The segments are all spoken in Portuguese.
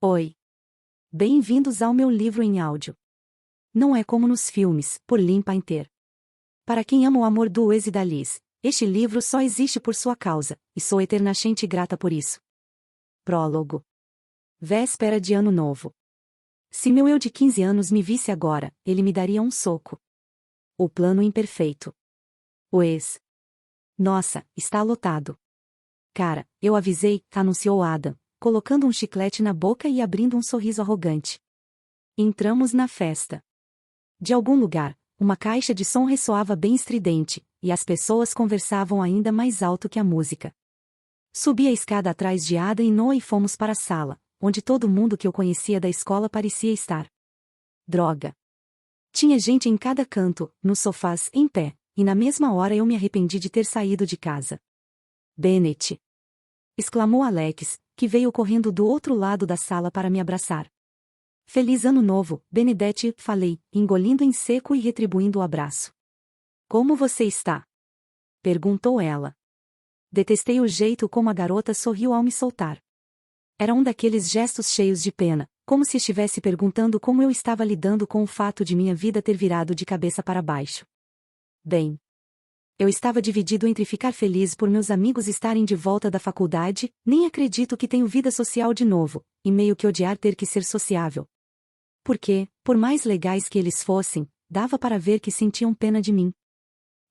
Oi. Bem-vindos ao meu livro em áudio. Não é como nos filmes, por Lynn Painter. Para quem ama o amor do Wes e da Liz, este livro só existe por sua causa, e sou eternamente grata por isso. Prólogo. Véspera de Ano Novo. Se meu eu de 15 anos me visse agora, ele me daria um soco. O plano imperfeito. Wes. Nossa, está lotado. Cara, eu avisei, anunciou Adam, colocando um chiclete na boca e abrindo um sorriso arrogante. Entramos na festa. De algum lugar, uma caixa de som ressoava bem estridente, e as pessoas conversavam ainda mais alto que a música. Subi a escada atrás de Ada e Noah e fomos para a sala, onde todo mundo que eu conhecia da escola parecia estar. Droga. Tinha gente em cada canto, nos sofás, em pé, e na mesma hora eu me arrependi de ter saído de casa. Bennett! Exclamou Alex, que veio correndo do outro lado da sala para me abraçar. Feliz Ano Novo, Benedette, falei, engolindo em seco e retribuindo o abraço. Como você está? Perguntou ela. Detestei o jeito como a garota sorriu ao me soltar. Era um daqueles gestos cheios de pena, como se estivesse perguntando como eu estava lidando com o fato de minha vida ter virado de cabeça para baixo. Bem. Eu estava dividido entre ficar feliz por meus amigos estarem de volta da faculdade, nem acredito que tenho vida social de novo, e meio que odiar ter que ser sociável. Porque, por mais legais que eles fossem, dava para ver que sentiam pena de mim.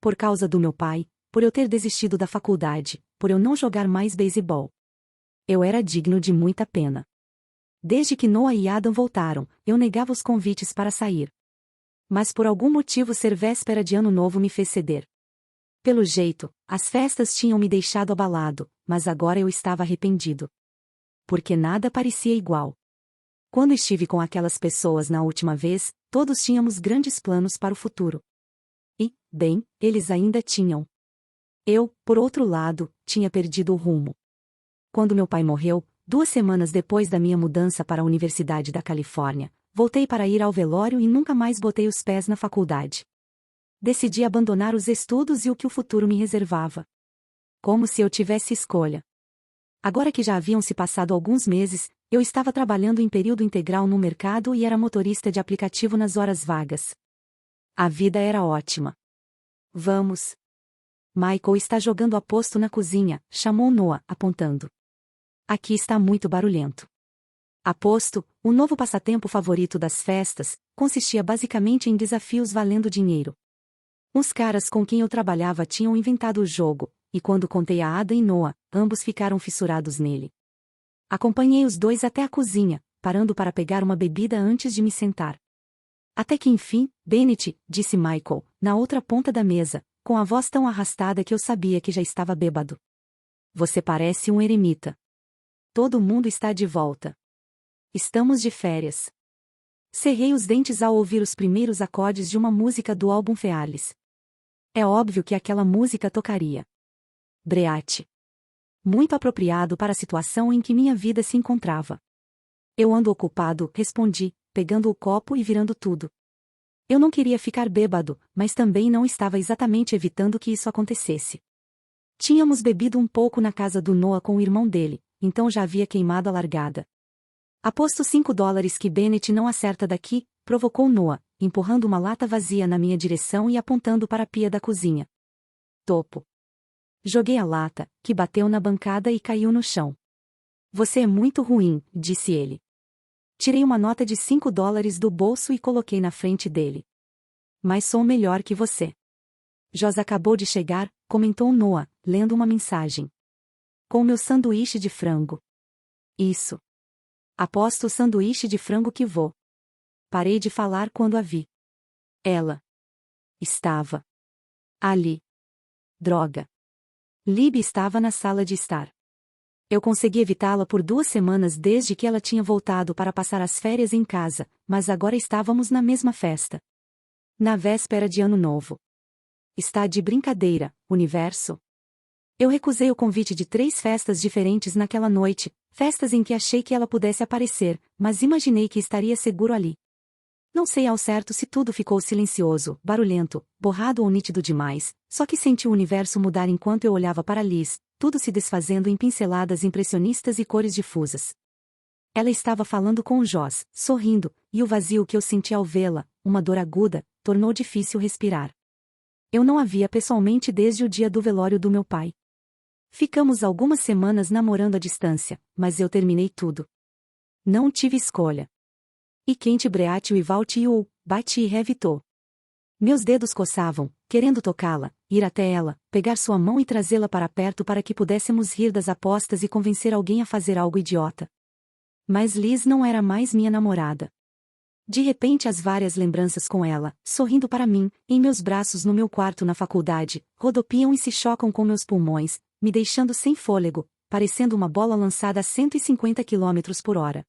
Por causa do meu pai, por eu ter desistido da faculdade, por eu não jogar mais beisebol. Eu era digno de muita pena. Desde que Noah e Adam voltaram, eu negava os convites para sair. Mas por algum motivo ser véspera de Ano Novo me fez ceder. Pelo jeito, as festas tinham me deixado abalado, mas agora eu estava arrependido. Porque nada parecia igual. Quando estive com aquelas pessoas na última vez, todos tínhamos grandes planos para o futuro. E, bem, eles ainda tinham. Eu, por outro lado, tinha perdido o rumo. Quando meu pai morreu, 2 semanas depois da minha mudança para a Universidade da Califórnia, voltei para ir ao velório e nunca mais botei os pés na faculdade. Decidi abandonar os estudos e o que o futuro me reservava. Como se eu tivesse escolha. Agora que já haviam se passado alguns meses, eu estava trabalhando em período integral no mercado e era motorista de aplicativo nas horas vagas. A vida era ótima. Vamos. Michael está jogando aposto na cozinha, chamou Noah, apontando. Aqui está muito barulhento. Aposto, o novo passatempo favorito das festas, consistia basicamente em desafios valendo dinheiro. Uns caras com quem eu trabalhava tinham inventado o jogo, e quando contei a Ada e Noah, ambos ficaram fissurados nele. Acompanhei os dois até a cozinha, parando para pegar uma bebida antes de me sentar. Até que enfim, Bennett, disse Michael, na outra ponta da mesa, com a voz tão arrastada que eu sabia que já estava bêbado. Você parece um eremita. Todo mundo está de volta. Estamos de férias. Cerrei os dentes ao ouvir os primeiros acordes de uma música do álbum Fearless. É óbvio que aquela música tocaria. Breat. Muito apropriado para a situação em que minha vida se encontrava. Eu ando ocupado, respondi, pegando o copo e virando tudo. Eu não queria ficar bêbado, mas também não estava exatamente evitando que isso acontecesse. Tínhamos bebido um pouco na casa do Noah com o irmão dele, então já havia queimado a largada. Aposto $5 que Bennett não acerta daqui, provocou Noah, empurrando uma lata vazia na minha direção e apontando para a pia da cozinha. Topo. Joguei a lata, que bateu na bancada e caiu no chão. Você é muito ruim, disse ele. Tirei uma nota de $5 do bolso e coloquei na frente dele. Mas sou melhor que você. Jos acabou de chegar, comentou Noah, lendo uma mensagem. Com meu sanduíche de frango. Isso. Aposto o sanduíche de frango que vou. Parei de falar quando a vi. Ela estava ali. Droga. Libby estava na sala de estar. Eu consegui evitá-la por 2 semanas desde que ela tinha voltado para passar as férias em casa, mas agora estávamos na mesma festa. Na véspera de Ano Novo. Está de brincadeira, universo? Eu recusei o convite de 3 festas diferentes naquela noite, festas em que achei que ela pudesse aparecer, mas imaginei que estaria seguro ali. Não sei ao certo se tudo ficou silencioso, barulhento, borrado ou nítido demais, só que senti o universo mudar enquanto eu olhava para Liz, tudo se desfazendo em pinceladas impressionistas e cores difusas. Ela estava falando com o Joss, sorrindo, e o vazio que eu senti ao vê-la, uma dor aguda, tornou difícil respirar. Eu não a via pessoalmente desde o dia do velório do meu pai. Ficamos algumas semanas namorando à distância, mas eu terminei tudo. Não tive escolha. E quente breatio e valtiu, bati e revitou. Meus dedos coçavam, querendo tocá-la, ir até ela, pegar sua mão e trazê-la para perto para que pudéssemos rir das apostas e convencer alguém a fazer algo idiota. Mas Liz não era mais minha namorada. De repente as várias lembranças com ela, sorrindo para mim, em meus braços no meu quarto na faculdade, rodopiam e se chocam com meus pulmões, me deixando sem fôlego, parecendo uma bola lançada a 150 km/h.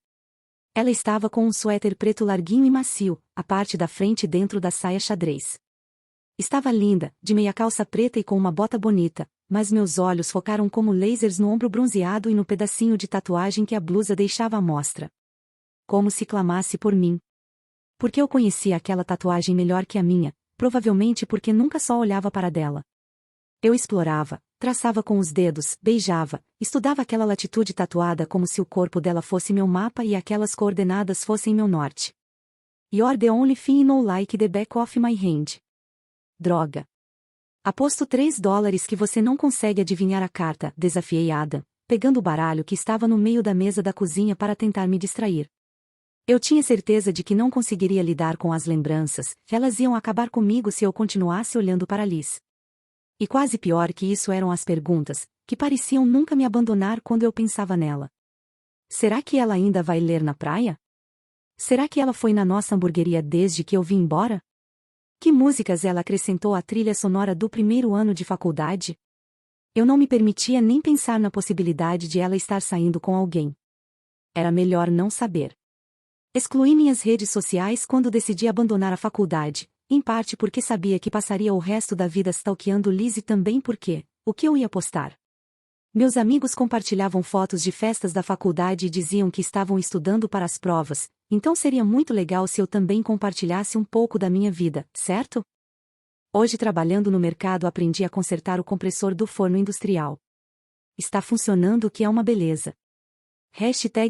Ela estava com um suéter preto larguinho e macio, a parte da frente dentro da saia xadrez. Estava linda, de meia calça preta e com uma bota bonita, mas meus olhos focaram como lasers no ombro bronzeado e no pedacinho de tatuagem que a blusa deixava à mostra. Como se clamasse por mim. Porque eu conhecia aquela tatuagem melhor que a minha, provavelmente porque nunca só olhava para dela. Eu explorava, traçava com os dedos, beijava, estudava aquela latitude tatuada como se o corpo dela fosse meu mapa e aquelas coordenadas fossem meu norte. You're the only thing I know like the back of my hand. Droga. Aposto $3 que você não consegue adivinhar a carta, desafiei Adam, pegando o baralho que estava no meio da mesa da cozinha para tentar me distrair. Eu tinha certeza de que não conseguiria lidar com as lembranças, elas iam acabar comigo se eu continuasse olhando para Liz. E quase pior que isso eram as perguntas, que pareciam nunca me abandonar quando eu pensava nela. Será que ela ainda vai ler na praia? Será que ela foi na nossa hamburgueria desde que eu vim embora? Que músicas ela acrescentou à trilha sonora do primeiro ano de faculdade? Eu não me permitia nem pensar na possibilidade de ela estar saindo com alguém. Era melhor não saber. Excluí minhas redes sociais quando decidi abandonar a faculdade, em parte porque sabia que passaria o resto da vida stalkeando Liz e também porque, o que eu ia postar? Meus amigos compartilhavam fotos de festas da faculdade e diziam que estavam estudando para as provas, então seria muito legal se eu também compartilhasse um pouco da minha vida, certo? Hoje trabalhando no mercado aprendi a consertar o compressor do forno industrial. Está funcionando, o que é uma beleza.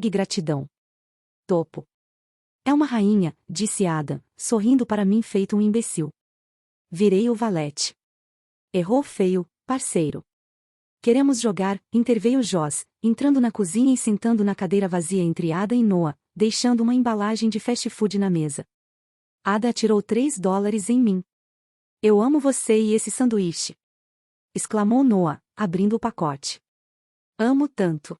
#gratidão. Topo. É uma rainha, disse Adam, sorrindo para mim feito um imbecil. Virei o valete. Errou feio, parceiro. Queremos jogar, interveio Joss, entrando na cozinha e sentando na cadeira vazia entre Ada e Noah, deixando uma embalagem de fast food na mesa. Ada atirou $3 em mim. Eu amo você e esse sanduíche. Exclamou Noah, abrindo o pacote. Amo tanto.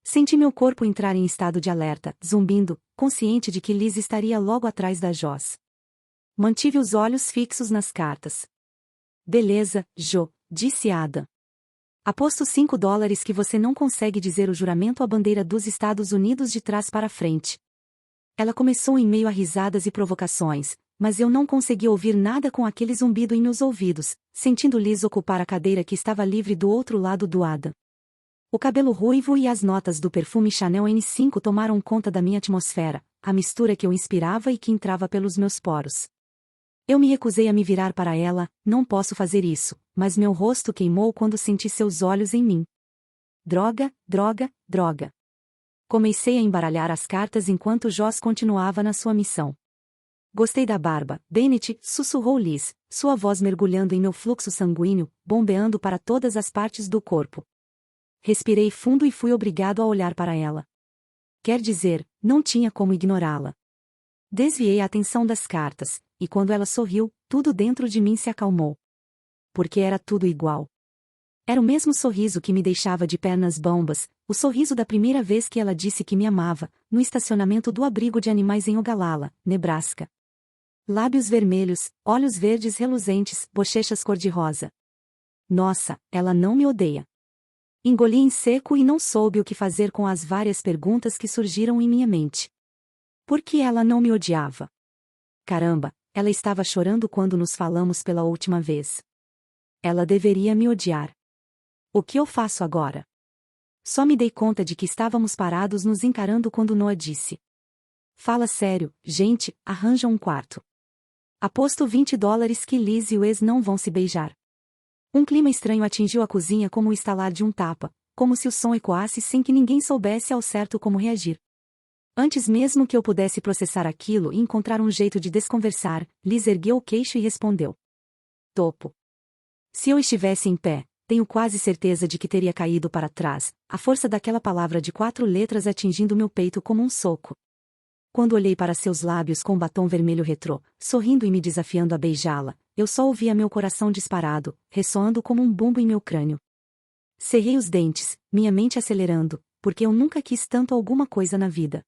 Senti meu corpo entrar em estado de alerta, zumbindo, consciente de que Liz estaria logo atrás da Joss. Mantive os olhos fixos nas cartas. Beleza, Jo, disse Ada. Aposto $5 que você não consegue dizer o juramento à bandeira dos Estados Unidos de trás para frente. Ela começou em meio a risadas e provocações, mas eu não consegui ouvir nada com aquele zumbido em meus ouvidos, sentindo Liz ocupar a cadeira que estava livre do outro lado do Ada. O cabelo ruivo e as notas do perfume Chanel N5 tomaram conta da minha atmosfera, a mistura que eu inspirava e que entrava pelos meus poros. Eu me recusei a me virar para ela, não posso fazer isso, mas meu rosto queimou quando senti seus olhos em mim. Droga, droga, droga. Comecei a embaralhar as cartas enquanto Joss continuava na sua missão. Gostei da barba, Bennett, sussurrou Liz, sua voz mergulhando em meu fluxo sanguíneo, bombeando para todas as partes do corpo. Respirei fundo e fui obrigado a olhar para ela. Quer dizer, não tinha como ignorá-la. Desviei a atenção das cartas, e quando ela sorriu, tudo dentro de mim se acalmou. Porque era tudo igual. Era o mesmo sorriso que me deixava de pernas bambas, o sorriso da primeira vez que ela disse que me amava, no estacionamento do abrigo de animais em Ogallala, Nebraska. Lábios vermelhos, olhos verdes reluzentes, bochechas cor-de-rosa. Nossa, ela não me odeia. Engoli em seco e não soube o que fazer com as várias perguntas que surgiram em minha mente. Por que ela não me odiava? Caramba, ela estava chorando quando nos falamos pela última vez. Ela deveria me odiar. O que eu faço agora? Só me dei conta de que estávamos parados nos encarando quando Noah disse. Fala sério, gente, arranja um quarto. Aposto $20 que Liz e o ex não vão se beijar. Um clima estranho atingiu a cozinha como o estalar de um tapa, como se o som ecoasse sem que ninguém soubesse ao certo como reagir. Antes mesmo que eu pudesse processar aquilo e encontrar um jeito de desconversar, Liz ergueu o queixo e respondeu. Topo. Se eu estivesse em pé, tenho quase certeza de que teria caído para trás, a força daquela palavra de 4 letras atingindo meu peito como um soco. Quando olhei para seus lábios com batom vermelho retrô, sorrindo e me desafiando a beijá-la, eu só ouvia meu coração disparado, ressoando como um bumbo em meu crânio. Cerrei os dentes, minha mente acelerando, porque eu nunca quis tanto alguma coisa na vida.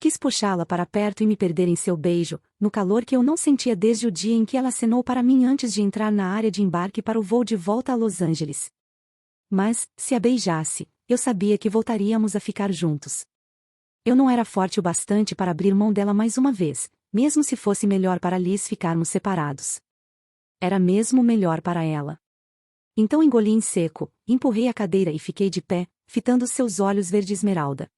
Quis puxá-la para perto e me perder em seu beijo, no calor que eu não sentia desde o dia em que ela acenou para mim antes de entrar na área de embarque para o voo de volta a Los Angeles. Mas, se a beijasse, eu sabia que voltaríamos a ficar juntos. Eu não era forte o bastante para abrir mão dela mais uma vez, mesmo se fosse melhor para Liz ficarmos separados. Era mesmo melhor para ela. Então engoli em seco, empurrei a cadeira e fiquei de pé, fitando seus olhos verde esmeralda.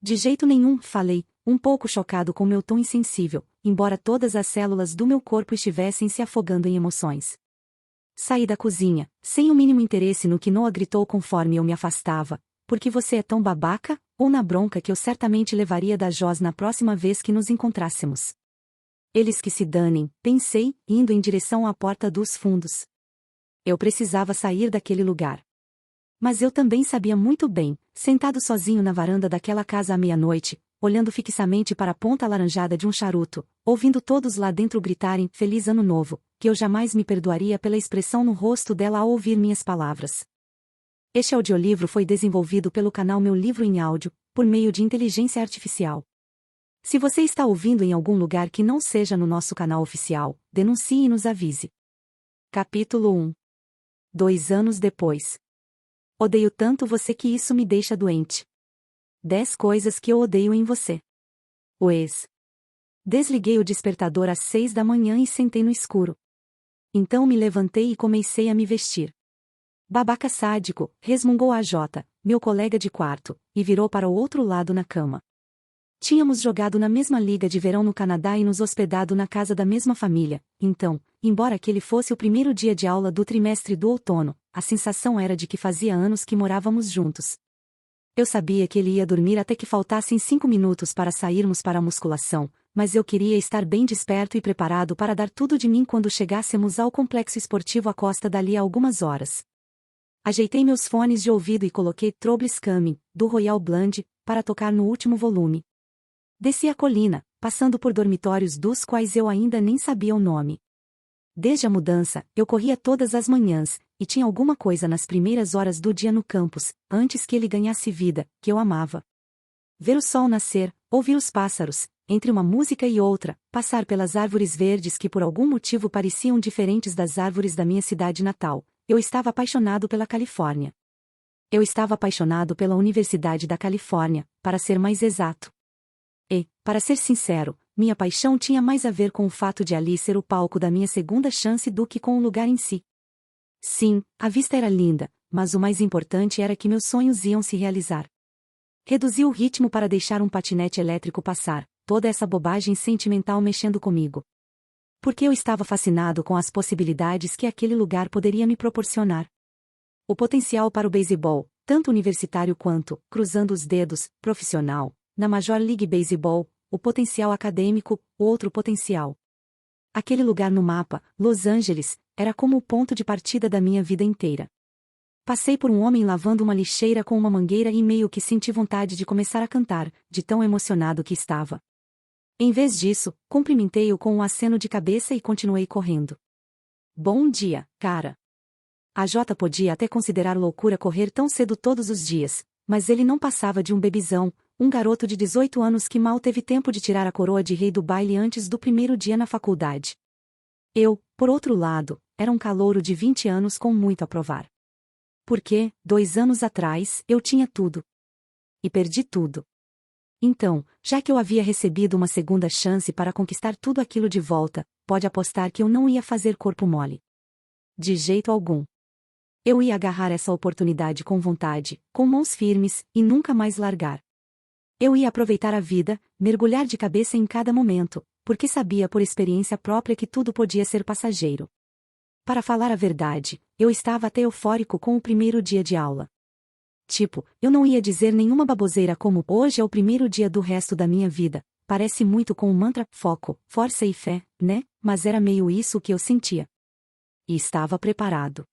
De jeito nenhum, falei, um pouco chocado com meu tom insensível, embora todas as células do meu corpo estivessem se afogando em emoções. Saí da cozinha, sem o mínimo interesse no que Noah gritou conforme eu me afastava. Porque você é tão babaca? Ou na bronca que eu certamente levaria da Joss na próxima vez que nos encontrássemos. Eles que se danem, pensei, indo em direção à porta dos fundos. Eu precisava sair daquele lugar. Mas eu também sabia muito bem, sentado sozinho na varanda daquela casa à meia-noite, olhando fixamente para a ponta alaranjada de um charuto, ouvindo todos lá dentro gritarem Feliz Ano Novo, que eu jamais me perdoaria pela expressão no rosto dela ao ouvir minhas palavras. Este audiolivro foi desenvolvido pelo canal Meu Livro em Áudio, por meio de inteligência artificial. Se você está ouvindo em algum lugar que não seja no nosso canal oficial, denuncie e nos avise. Capítulo 1. 2 anos depois. Odeio tanto você que isso me deixa doente. 10 coisas que eu odeio em você. O ex. Desliguei o despertador às 6 da manhã e sentei no escuro. Então me levantei e comecei a me vestir. Babaca sádico, resmungou a Jota, meu colega de quarto, e virou para o outro lado na cama. Tínhamos jogado na mesma liga de verão no Canadá e nos hospedado na casa da mesma família, então, embora aquele fosse o primeiro dia de aula do trimestre do outono, a sensação era de que fazia anos que morávamos juntos. Eu sabia que ele ia dormir até que faltassem 5 minutos para sairmos para a musculação, mas eu queria estar bem desperto e preparado para dar tudo de mim quando chegássemos ao complexo esportivo à costa dali a algumas horas. Ajeitei meus fones de ouvido e coloquei Troubles Coming, do Royal Blend, para tocar no último volume. Desci a colina, passando por dormitórios dos quais eu ainda nem sabia o nome. Desde a mudança, eu corria todas as manhãs, e tinha alguma coisa nas primeiras horas do dia no campus, antes que ele ganhasse vida, que eu amava. Ver o sol nascer, ouvir os pássaros, entre uma música e outra, passar pelas árvores verdes que por algum motivo pareciam diferentes das árvores da minha cidade natal. Eu estava apaixonado pela Califórnia. Eu estava apaixonado pela Universidade da Califórnia, para ser mais exato. E, para ser sincero, minha paixão tinha mais a ver com o fato de ali ser o palco da minha segunda chance do que com o lugar em si. Sim, a vista era linda, mas o mais importante era que meus sonhos iam se realizar. Reduzi o ritmo para deixar um patinete elétrico passar, toda essa bobagem sentimental mexendo comigo. Porque eu estava fascinado com as possibilidades que aquele lugar poderia me proporcionar. O potencial para o beisebol, tanto universitário quanto, cruzando os dedos, profissional, na Major League Baseball, o potencial acadêmico, o outro potencial. Aquele lugar no mapa, Los Angeles, era como o ponto de partida da minha vida inteira. Passei por um homem lavando uma lixeira com uma mangueira e meio que senti vontade de começar a cantar, de tão emocionado que estava. Em vez disso, cumprimentei-o com um aceno de cabeça e continuei correndo. Bom dia, cara. A Jota podia até considerar loucura correr tão cedo todos os dias, mas ele não passava de um bebizão, um garoto de 18 anos que mal teve tempo de tirar a coroa de rei do baile antes do primeiro dia na faculdade. Eu, por outro lado, era um calouro de 20 anos com muito a provar. Porque, 2 anos atrás, eu tinha tudo. E perdi tudo. Então, já que eu havia recebido uma segunda chance para conquistar tudo aquilo de volta, pode apostar que eu não ia fazer corpo mole. De jeito algum. Eu ia agarrar essa oportunidade com vontade, com mãos firmes, e nunca mais largar. Eu ia aproveitar a vida, mergulhar de cabeça em cada momento, porque sabia por experiência própria que tudo podia ser passageiro. Para falar a verdade, eu estava até eufórico com o primeiro dia de aula. Tipo, eu não ia dizer nenhuma baboseira como hoje é o primeiro dia do resto da minha vida. Parece muito com o mantra foco, força e fé, né? Mas era meio isso que eu sentia. E estava preparado.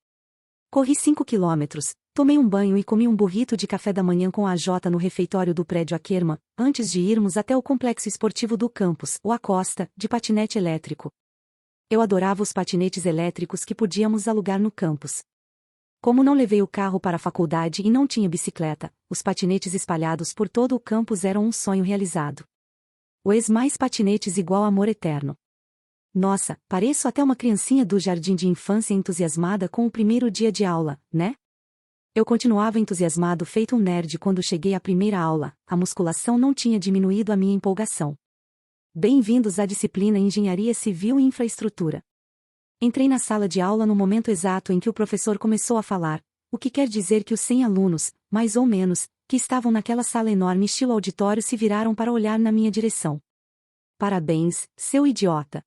Corri 5 quilômetros, tomei um banho e comi um burrito de café da manhã com a Jota no refeitório do prédio Ackerman, antes de irmos até o complexo esportivo do campus, o Acosta, de patinete elétrico. Eu adorava os patinetes elétricos que podíamos alugar no campus. Como não levei o carro para a faculdade e não tinha bicicleta, os patinetes espalhados por todo o campus eram um sonho realizado. Mais patinetes igual amor eterno. Nossa, pareço até uma criancinha do jardim de infância entusiasmada com o primeiro dia de aula, né? Eu continuava entusiasmado feito um nerd quando cheguei à primeira aula, a musculação não tinha diminuído a minha empolgação. Bem-vindos à disciplina Engenharia Civil e Infraestrutura. Entrei na sala de aula no momento exato em que o professor começou a falar, o que quer dizer que os 100 alunos, mais ou menos, que estavam naquela sala enorme estilo auditório se viraram para olhar na minha direção. Parabéns, seu idiota.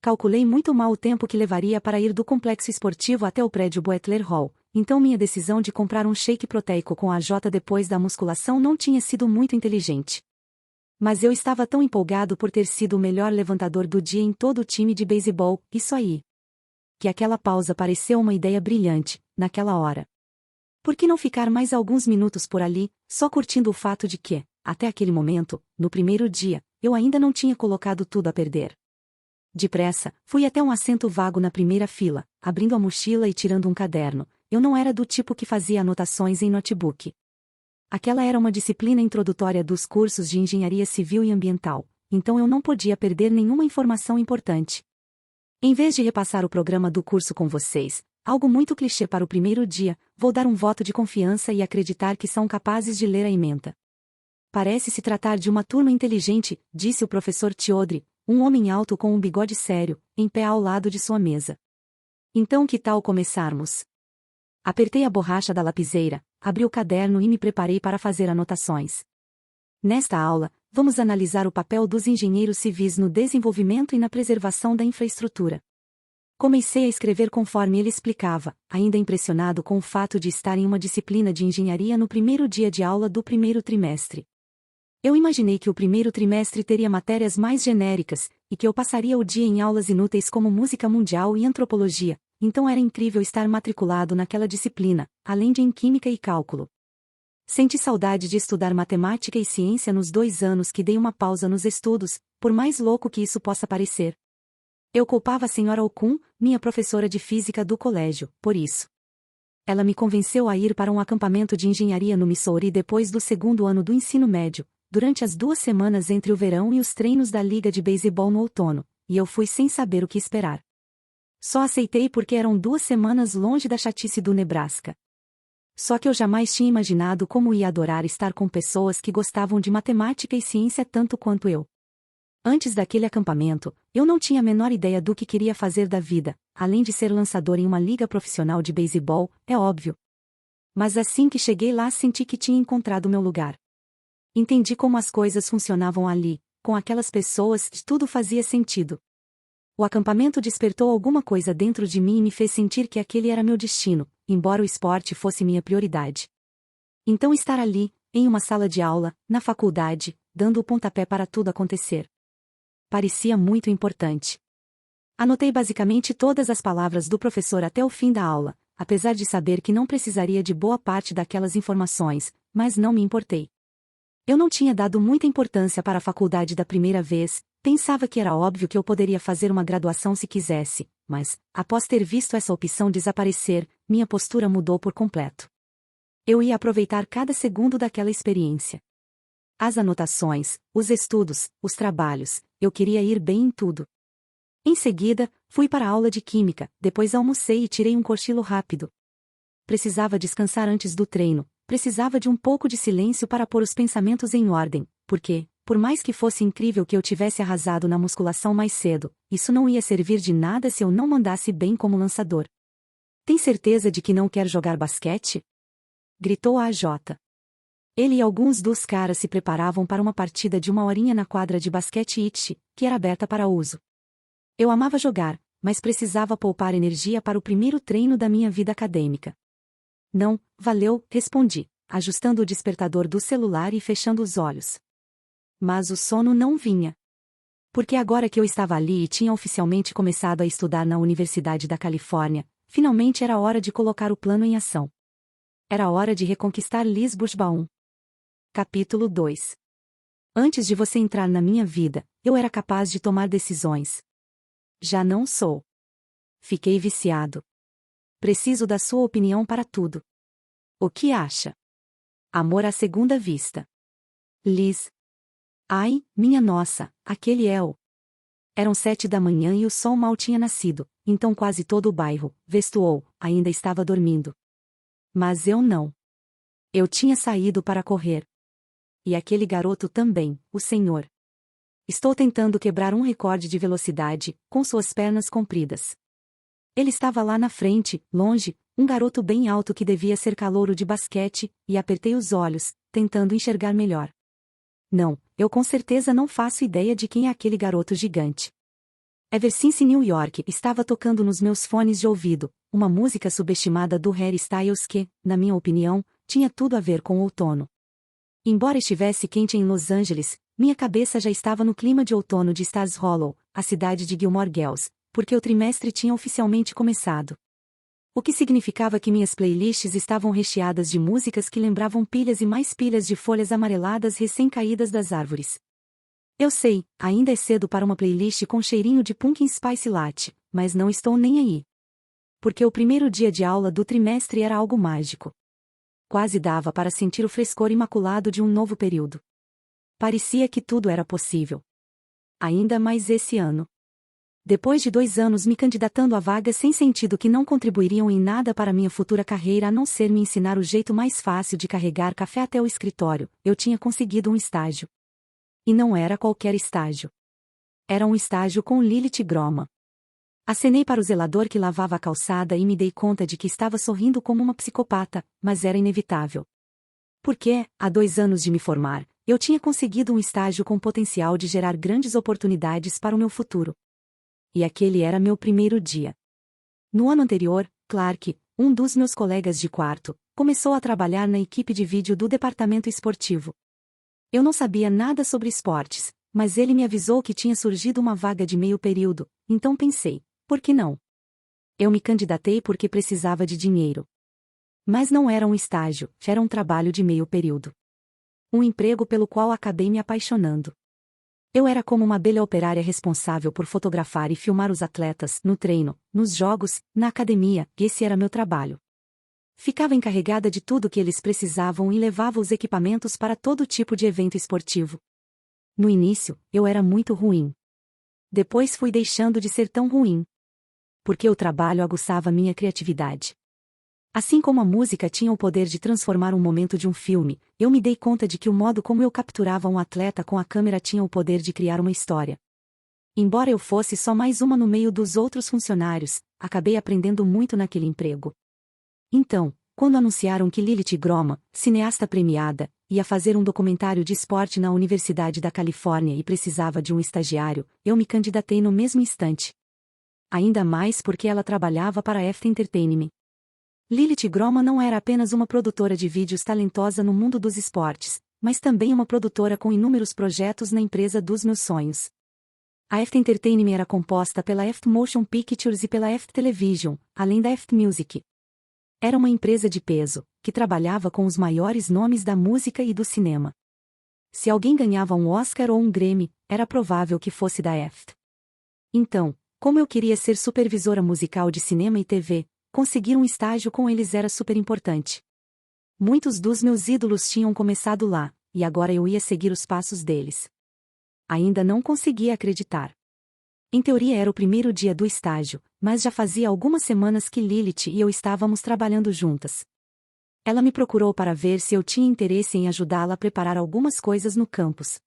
Calculei muito mal o tempo que levaria para ir do complexo esportivo até o prédio Boetler Hall, então minha decisão de comprar um shake proteico com a J depois da musculação não tinha sido muito inteligente. Mas eu estava tão empolgado por ter sido o melhor levantador do dia em todo o time de beisebol, isso aí. Que aquela pausa pareceu uma ideia brilhante, naquela hora. Por que não ficar mais alguns minutos por ali, só curtindo o fato de que, até aquele momento, no primeiro dia, eu ainda não tinha colocado tudo a perder. Depressa, fui até um assento vago na primeira fila, abrindo a mochila e tirando um caderno. Eu não era do tipo que fazia anotações em notebook. Aquela era uma disciplina introdutória dos cursos de Engenharia Civil e Ambiental, então eu não podia perder nenhuma informação importante. Em vez de repassar o programa do curso com vocês, algo muito clichê para o primeiro dia, vou dar um voto de confiança e acreditar que são capazes de ler a ementa. Parece se tratar de uma turma inteligente, disse o professor Theodre, um homem alto com um bigode sério, em pé ao lado de sua mesa. Então que tal começarmos? Apertei a borracha da lapiseira, abri o caderno e me preparei para fazer anotações. Nesta aula, vamos analisar o papel dos engenheiros civis no desenvolvimento e na preservação da infraestrutura. Comecei a escrever conforme ele explicava, ainda impressionado com o fato de estar em uma disciplina de engenharia no primeiro dia de aula do primeiro trimestre. Eu imaginei que o primeiro trimestre teria matérias mais genéricas, e que eu passaria o dia em aulas inúteis como música mundial e antropologia, então era incrível estar matriculado naquela disciplina, além de em química e cálculo. Senti saudade de estudar matemática e ciência nos 2 anos que dei uma pausa nos estudos, por mais louco que isso possa parecer. Eu culpava a senhora Okun, minha professora de física do colégio, por isso. Ela me convenceu a ir para um acampamento de engenharia no Missouri depois do 2º ano do ensino médio, durante as 2 semanas entre o verão e os treinos da liga de beisebol no outono, e eu fui sem saber o que esperar. Só aceitei porque eram 2 semanas longe da chatice do Nebraska. Só que eu jamais tinha imaginado como ia adorar estar com pessoas que gostavam de matemática e ciência tanto quanto eu. Antes daquele acampamento, eu não tinha a menor ideia do que queria fazer da vida, além de ser lançador em uma liga profissional de beisebol, é óbvio. Mas assim que cheguei lá senti que tinha encontrado meu lugar. Entendi como as coisas funcionavam ali, com aquelas pessoas, tudo fazia sentido. O acampamento despertou alguma coisa dentro de mim e me fez sentir que aquele era meu destino, embora o esporte fosse minha prioridade. Então estar ali, em uma sala de aula, na faculdade, dando o pontapé para tudo acontecer. Parecia muito importante. Anotei basicamente todas as palavras do professor até o fim da aula, apesar de saber que não precisaria de boa parte daquelas informações, mas não me importei. Eu não tinha dado muita importância para a faculdade da primeira vez, pensava que era óbvio que eu poderia fazer uma graduação se quisesse, mas, após ter visto essa opção desaparecer, minha postura mudou por completo. Eu ia aproveitar cada segundo daquela experiência. As anotações, os estudos, os trabalhos, eu queria ir bem em tudo. Em seguida, fui para a aula de química, depois almocei e tirei um cochilo rápido. Precisava descansar antes do treino, precisava de um pouco de silêncio para pôr os pensamentos em ordem, porque, por mais que fosse incrível que eu tivesse arrasado na musculação mais cedo, isso não ia servir de nada se eu não mandasse bem como lançador. Tem certeza de que não quer jogar basquete? Gritou a AJ. Ele e alguns dos caras se preparavam para uma partida de 1 horinha na quadra de basquete IT, que era aberta para uso. Eu amava jogar, mas precisava poupar energia para o primeiro treino da minha vida acadêmica. Não, valeu, respondi, ajustando o despertador do celular e fechando os olhos. Mas o sono não vinha. Porque agora que eu estava ali e tinha oficialmente começado a estudar na Universidade da Califórnia, finalmente era hora de colocar o plano em ação. Era hora de reconquistar Liz Bushbaum. Capítulo 2. Antes de você entrar na minha vida, eu era capaz de tomar decisões. Já não sou. Fiquei viciado. Preciso da sua opinião para tudo. O que acha? Amor à segunda vista. Liz. Ai, minha nossa, aquele é o... Eram 7 da manhã e o sol mal tinha nascido, então quase todo o bairro, Vestuou, ainda estava dormindo. Mas eu não. Eu tinha saído para correr. E aquele garoto também, o senhor. Estou tentando quebrar um recorde de velocidade, com suas pernas compridas. Ele estava lá na frente, longe, um garoto bem alto que devia ser calouro de basquete, e apertei os olhos, tentando enxergar melhor. Não, eu com certeza não faço ideia de quem é aquele garoto gigante. Eversince New York estava tocando nos meus fones de ouvido, uma música subestimada do Harry Styles que, na minha opinião, tinha tudo a ver com o outono. Embora estivesse quente em Los Angeles, minha cabeça já estava no clima de outono de Stars Hollow, a cidade de Gilmore Girls, porque o trimestre tinha oficialmente começado. O que significava que minhas playlists estavam recheadas de músicas que lembravam pilhas e mais pilhas de folhas amareladas recém-caídas das árvores. Eu sei, ainda é cedo para uma playlist com cheirinho de pumpkin spice latte, mas não estou nem aí. Porque o primeiro dia de aula do trimestre era algo mágico. Quase dava para sentir o frescor imaculado de um novo período. Parecia que tudo era possível. Ainda mais esse ano. Depois de 2 anos me candidatando a vagas sem sentido que não contribuiriam em nada para minha futura carreira a não ser me ensinar o jeito mais fácil de carregar café até o escritório, eu tinha conseguido um estágio. E não era qualquer estágio. Era um estágio com Lilith Groma. Acenei para o zelador que lavava a calçada e me dei conta de que estava sorrindo como uma psicopata, mas era inevitável. Porque, há 2 anos de me formar, eu tinha conseguido um estágio com potencial de gerar grandes oportunidades para o meu futuro. E aquele era meu primeiro dia. No ano anterior, Clark, um dos meus colegas de quarto, começou a trabalhar na equipe de vídeo do departamento esportivo. Eu não sabia nada sobre esportes, mas ele me avisou que tinha surgido uma vaga de meio período, então pensei, por que não? Eu me candidatei porque precisava de dinheiro. Mas não era um estágio, era um trabalho de meio período. Um emprego pelo qual acabei me apaixonando. Eu era como uma abelha operária responsável por fotografar e filmar os atletas no treino, nos jogos, na academia, e esse era meu trabalho. Ficava encarregada de tudo que eles precisavam e levava os equipamentos para todo tipo de evento esportivo. No início, eu era muito ruim. Depois fui deixando de ser tão ruim. Porque o trabalho aguçava minha criatividade. Assim como a música tinha o poder de transformar um momento de um filme, eu me dei conta de que o modo como eu capturava um atleta com a câmera tinha o poder de criar uma história. Embora eu fosse só mais uma no meio dos outros funcionários, acabei aprendendo muito naquele emprego. Então, quando anunciaram que Lilith Groma, cineasta premiada, ia fazer um documentário de esporte na Universidade da Califórnia e precisava de um estagiário, eu me candidatei no mesmo instante. Ainda mais porque ela trabalhava para a EFT Entertainment. Lilith Groma não era apenas uma produtora de vídeos talentosa no mundo dos esportes, mas também uma produtora com inúmeros projetos na empresa dos meus sonhos. A EFT Entertainment era composta pela EFT Motion Pictures e pela EFT Television, além da EFT Music. Era uma empresa de peso, que trabalhava com os maiores nomes da música e do cinema. Se alguém ganhava um Oscar ou um Grammy, era provável que fosse da EFT. Então, como eu queria ser supervisora musical de cinema e TV, conseguir um estágio com eles era super importante. Muitos dos meus ídolos tinham começado lá, e agora eu ia seguir os passos deles. Ainda não conseguia acreditar. Em teoria era o primeiro dia do estágio, mas já fazia algumas semanas que Lilith e eu estávamos trabalhando juntas. Ela me procurou para ver se eu tinha interesse em ajudá-la a preparar algumas coisas no campus.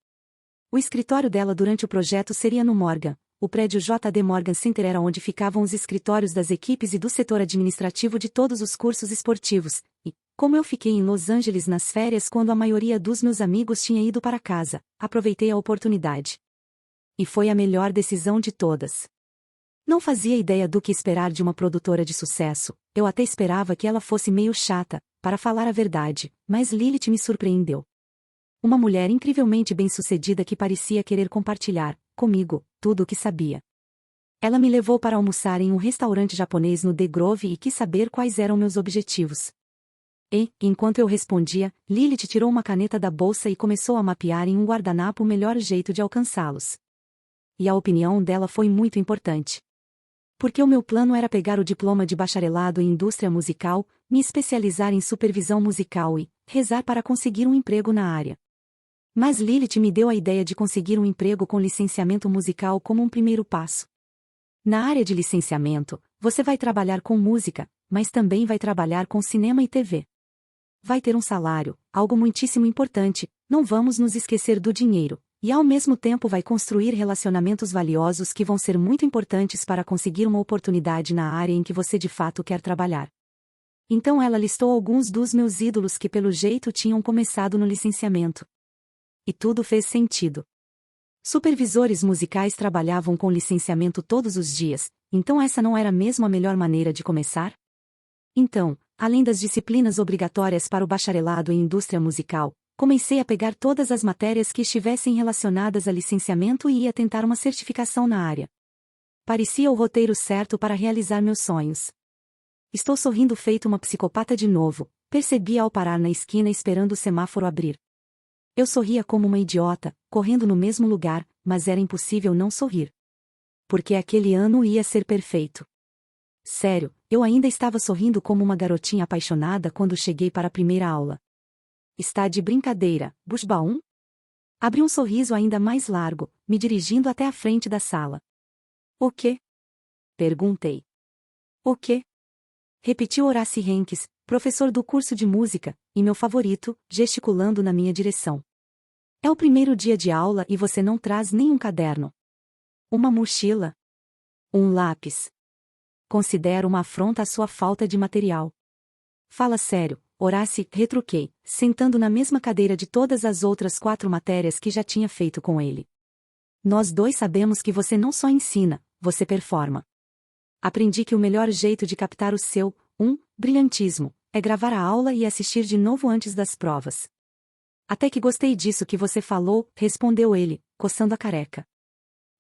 O escritório dela durante o projeto seria no Morgan. O prédio J.D. Morgan Center era onde ficavam os escritórios das equipes e do setor administrativo de todos os cursos esportivos, e, como eu fiquei em Los Angeles nas férias quando a maioria dos meus amigos tinha ido para casa, aproveitei a oportunidade. E foi a melhor decisão de todas. Não fazia ideia do que esperar de uma produtora de sucesso, eu até esperava que ela fosse meio chata, para falar a verdade, mas Lilith me surpreendeu. Uma mulher incrivelmente bem-sucedida que parecia querer compartilhar, comigo, tudo o que sabia. Ela me levou para almoçar em um restaurante japonês no The Grove e quis saber quais eram meus objetivos. E, enquanto eu respondia, Lilith tirou uma caneta da bolsa e começou a mapear em um guardanapo o melhor jeito de alcançá-los. E a opinião dela foi muito importante. Porque o meu plano era pegar o diploma de bacharelado em indústria musical, me especializar em supervisão musical e rezar para conseguir um emprego na área. Mas Lilith me deu a ideia de conseguir um emprego com licenciamento musical como um primeiro passo. Na área de licenciamento, você vai trabalhar com música, mas também vai trabalhar com cinema e TV. Vai ter um salário, algo muitíssimo importante, não vamos nos esquecer do dinheiro, e ao mesmo tempo vai construir relacionamentos valiosos que vão ser muito importantes para conseguir uma oportunidade na área em que você de fato quer trabalhar. Então ela listou alguns dos meus ídolos que pelo jeito tinham começado no licenciamento. E tudo fez sentido. Supervisores musicais trabalhavam com licenciamento todos os dias, então essa não era mesmo a melhor maneira de começar? Então, além das disciplinas obrigatórias para o bacharelado em indústria musical, comecei a pegar todas as matérias que estivessem relacionadas a licenciamento e ia tentar uma certificação na área. Parecia o roteiro certo para realizar meus sonhos. Estou sorrindo feito uma psicopata de novo, percebi ao parar na esquina esperando o semáforo abrir. Eu sorria como uma idiota, correndo no mesmo lugar, mas era impossível não sorrir. Porque aquele ano ia ser perfeito. Sério, eu ainda estava sorrindo como uma garotinha apaixonada quando cheguei para a primeira aula. Está de brincadeira, Bushbaum? Abri um sorriso ainda mais largo, me dirigindo até a frente da sala. O quê? Perguntei. O quê? Repetiu Horace Henkes, professor do curso de música, e meu favorito, gesticulando na minha direção. É o primeiro dia de aula e você não traz nenhum caderno. Uma mochila? Um lápis. Considero uma afronta a sua falta de material. Fala sério, Horace, retruquei, sentando na mesma cadeira de todas as outras 4 matérias que já tinha feito com ele. Nós dois sabemos que você não só ensina, você performa. Aprendi que o melhor jeito de captar o seu, brilhantismo, é gravar a aula e assistir de novo antes das provas. Até que gostei disso que você falou, respondeu ele, coçando a careca.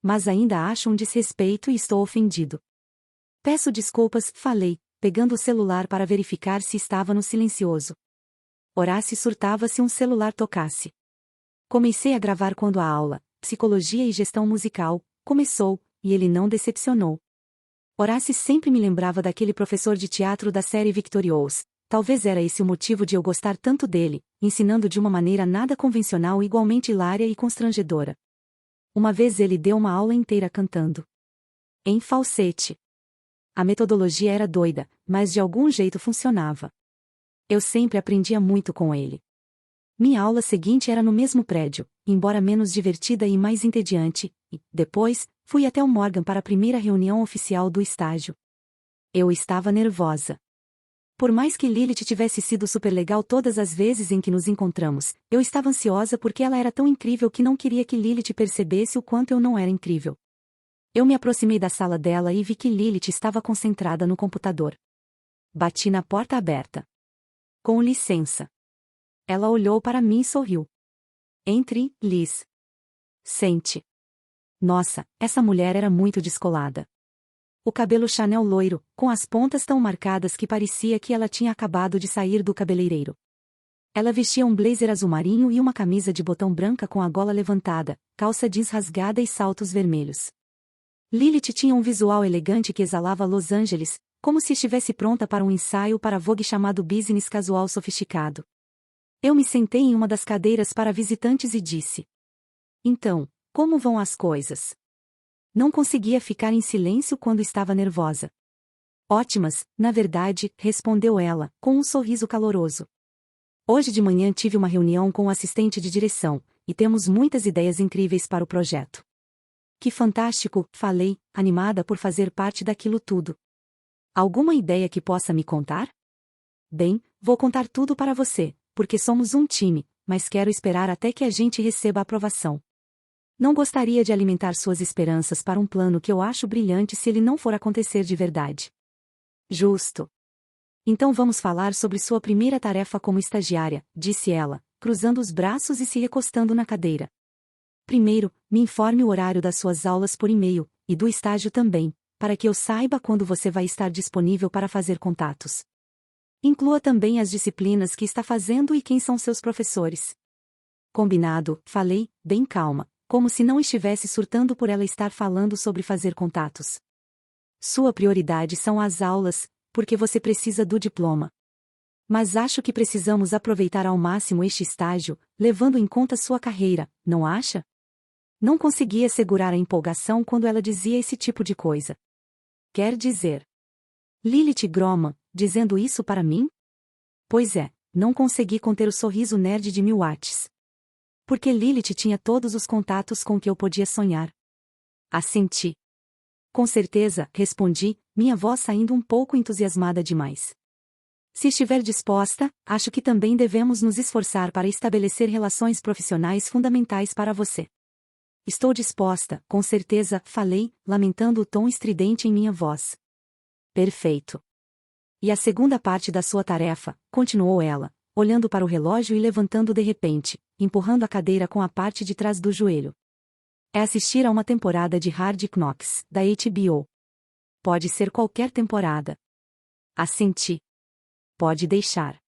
Mas ainda acho um desrespeito e estou ofendido. Peço desculpas, falei, pegando o celular para verificar se estava no silencioso. Horace surtava se um celular tocasse. Comecei a gravar quando a aula, Psicologia e Gestão Musical, começou, e ele não decepcionou. Horace sempre me lembrava daquele professor de teatro da série Victorious. Talvez era esse o motivo de eu gostar tanto dele, ensinando de uma maneira nada convencional e igualmente hilária e constrangedora. Uma vez ele deu uma aula inteira cantando. Em falsete. A metodologia era doida, mas de algum jeito funcionava. Eu sempre aprendia muito com ele. Minha aula seguinte era no mesmo prédio, embora menos divertida e mais entediante, e, depois, fui até o Morgan para a primeira reunião oficial do estágio. Eu estava nervosa. Por mais que Lilith tivesse sido super legal todas as vezes em que nos encontramos, eu estava ansiosa porque ela era tão incrível que não queria que Lilith percebesse o quanto eu não era incrível. Eu me aproximei da sala dela e vi que Lilith estava concentrada no computador. Bati na porta aberta. Com licença. Ela olhou para mim e sorriu. Entre, Liz. Sente. Nossa, essa mulher era muito descolada. O cabelo Chanel loiro, com as pontas tão marcadas que parecia que ela tinha acabado de sair do cabeleireiro. Ela vestia um blazer azul marinho e uma camisa de botão branca com a gola levantada, calça jeans rasgada e saltos vermelhos. Lilith tinha um visual elegante que exalava Los Angeles, como se estivesse pronta para um ensaio para Vogue chamado Business Casual Sofisticado. Eu me sentei em uma das cadeiras para visitantes e disse: Então, como vão as coisas? Não conseguia ficar em silêncio quando estava nervosa. Ótimas, na verdade, respondeu ela, com um sorriso caloroso. Hoje de manhã tive uma reunião com o assistente de direção, e temos muitas ideias incríveis para o projeto. Que fantástico, falei, animada por fazer parte daquilo tudo. Alguma ideia que possa me contar? Bem, vou contar tudo para você, porque somos um time, mas quero esperar até que a gente receba a aprovação. Não gostaria de alimentar suas esperanças para um plano que eu acho brilhante se ele não for acontecer de verdade. Justo. Então vamos falar sobre sua primeira tarefa como estagiária, disse ela, cruzando os braços e se recostando na cadeira. Primeiro, me informe o horário das suas aulas por e-mail, e do estágio também, para que eu saiba quando você vai estar disponível para fazer contatos. Inclua também as disciplinas que está fazendo e quem são seus professores. Combinado, falei, bem calma, como se não estivesse surtando por ela estar falando sobre fazer contatos. Sua prioridade são as aulas, porque você precisa do diploma. Mas acho que precisamos aproveitar ao máximo este estágio, levando em conta sua carreira, não acha? Não conseguia segurar a empolgação quando ela dizia esse tipo de coisa. Quer dizer, Lilith Groman, dizendo isso para mim? Pois é, não consegui conter o sorriso nerd de mil watts. Porque Lilith tinha todos os contatos com que eu podia sonhar. Assenti. Com certeza, respondi, minha voz saindo um pouco entusiasmada demais. Se estiver disposta, acho que também devemos nos esforçar para estabelecer relações profissionais fundamentais para você. Estou disposta, com certeza, falei, lamentando o tom estridente em minha voz. Perfeito. E a segunda parte da sua tarefa, continuou ela, olhando para o relógio e levantando de repente, empurrando a cadeira com a parte de trás do joelho. É assistir a uma temporada de Hard Knocks, da HBO. Pode ser qualquer temporada. Assenti. Pode deixar.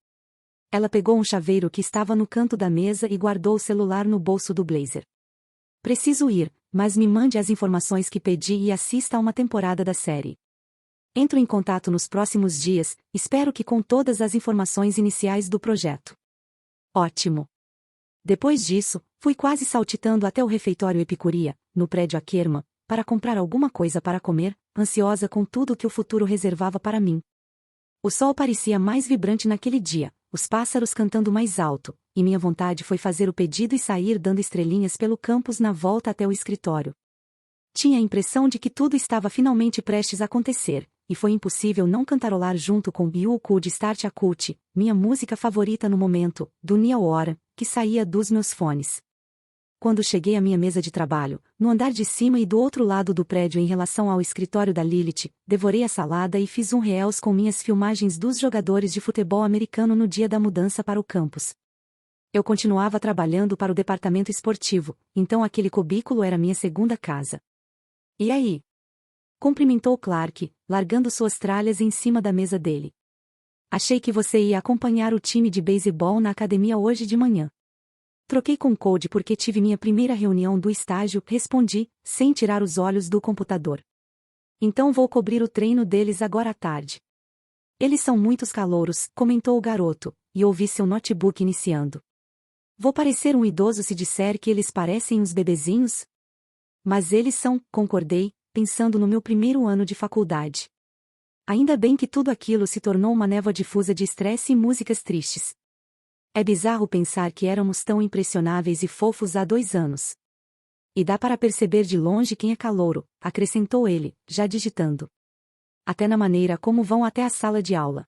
Ela pegou um chaveiro que estava no canto da mesa e guardou o celular no bolso do blazer. Preciso ir, mas me mande as informações que pedi e assista a uma temporada da série. Entro em contato nos próximos dias, espero que com todas as informações iniciais do projeto. Ótimo. Depois disso, fui quase saltitando até o refeitório Epicuria, no prédio Ackerman, para comprar alguma coisa para comer, ansiosa com tudo o que o futuro reservava para mim. O sol parecia mais vibrante naquele dia, os pássaros cantando mais alto, e minha vontade foi fazer o pedido e sair dando estrelinhas pelo campus na volta até o escritório. Tinha a impressão de que tudo estava finalmente prestes a acontecer, e foi impossível não cantarolar junto com You Could Start a Cult, minha música favorita no momento, do Neil Horan, que saía dos meus fones. Quando cheguei à minha mesa de trabalho, no andar de cima e do outro lado do prédio em relação ao escritório da Lilith, devorei a salada e fiz reels com minhas filmagens dos jogadores de futebol americano no dia da mudança para o campus. Eu continuava trabalhando para o departamento esportivo, então aquele cubículo era minha segunda casa. E aí? Cumprimentou Clark, largando suas tralhas em cima da mesa dele. Achei que você ia acompanhar o time de beisebol na academia hoje de manhã. Troquei com Cody porque tive minha primeira reunião do estágio, respondi, sem tirar os olhos do computador. Então vou cobrir o treino deles agora à tarde. Eles são muitos calouros, comentou o garoto, e ouvi seu notebook iniciando. Vou parecer um idoso se disser que eles parecem uns bebezinhos? Mas eles são, concordei, pensando no meu primeiro ano de faculdade. Ainda bem que tudo aquilo se tornou uma névoa difusa de estresse e músicas tristes. É bizarro pensar que éramos tão impressionáveis e fofos há 2 anos. E dá para perceber de longe quem é calouro, acrescentou ele, já digitando. Até na maneira como vão até a sala de aula.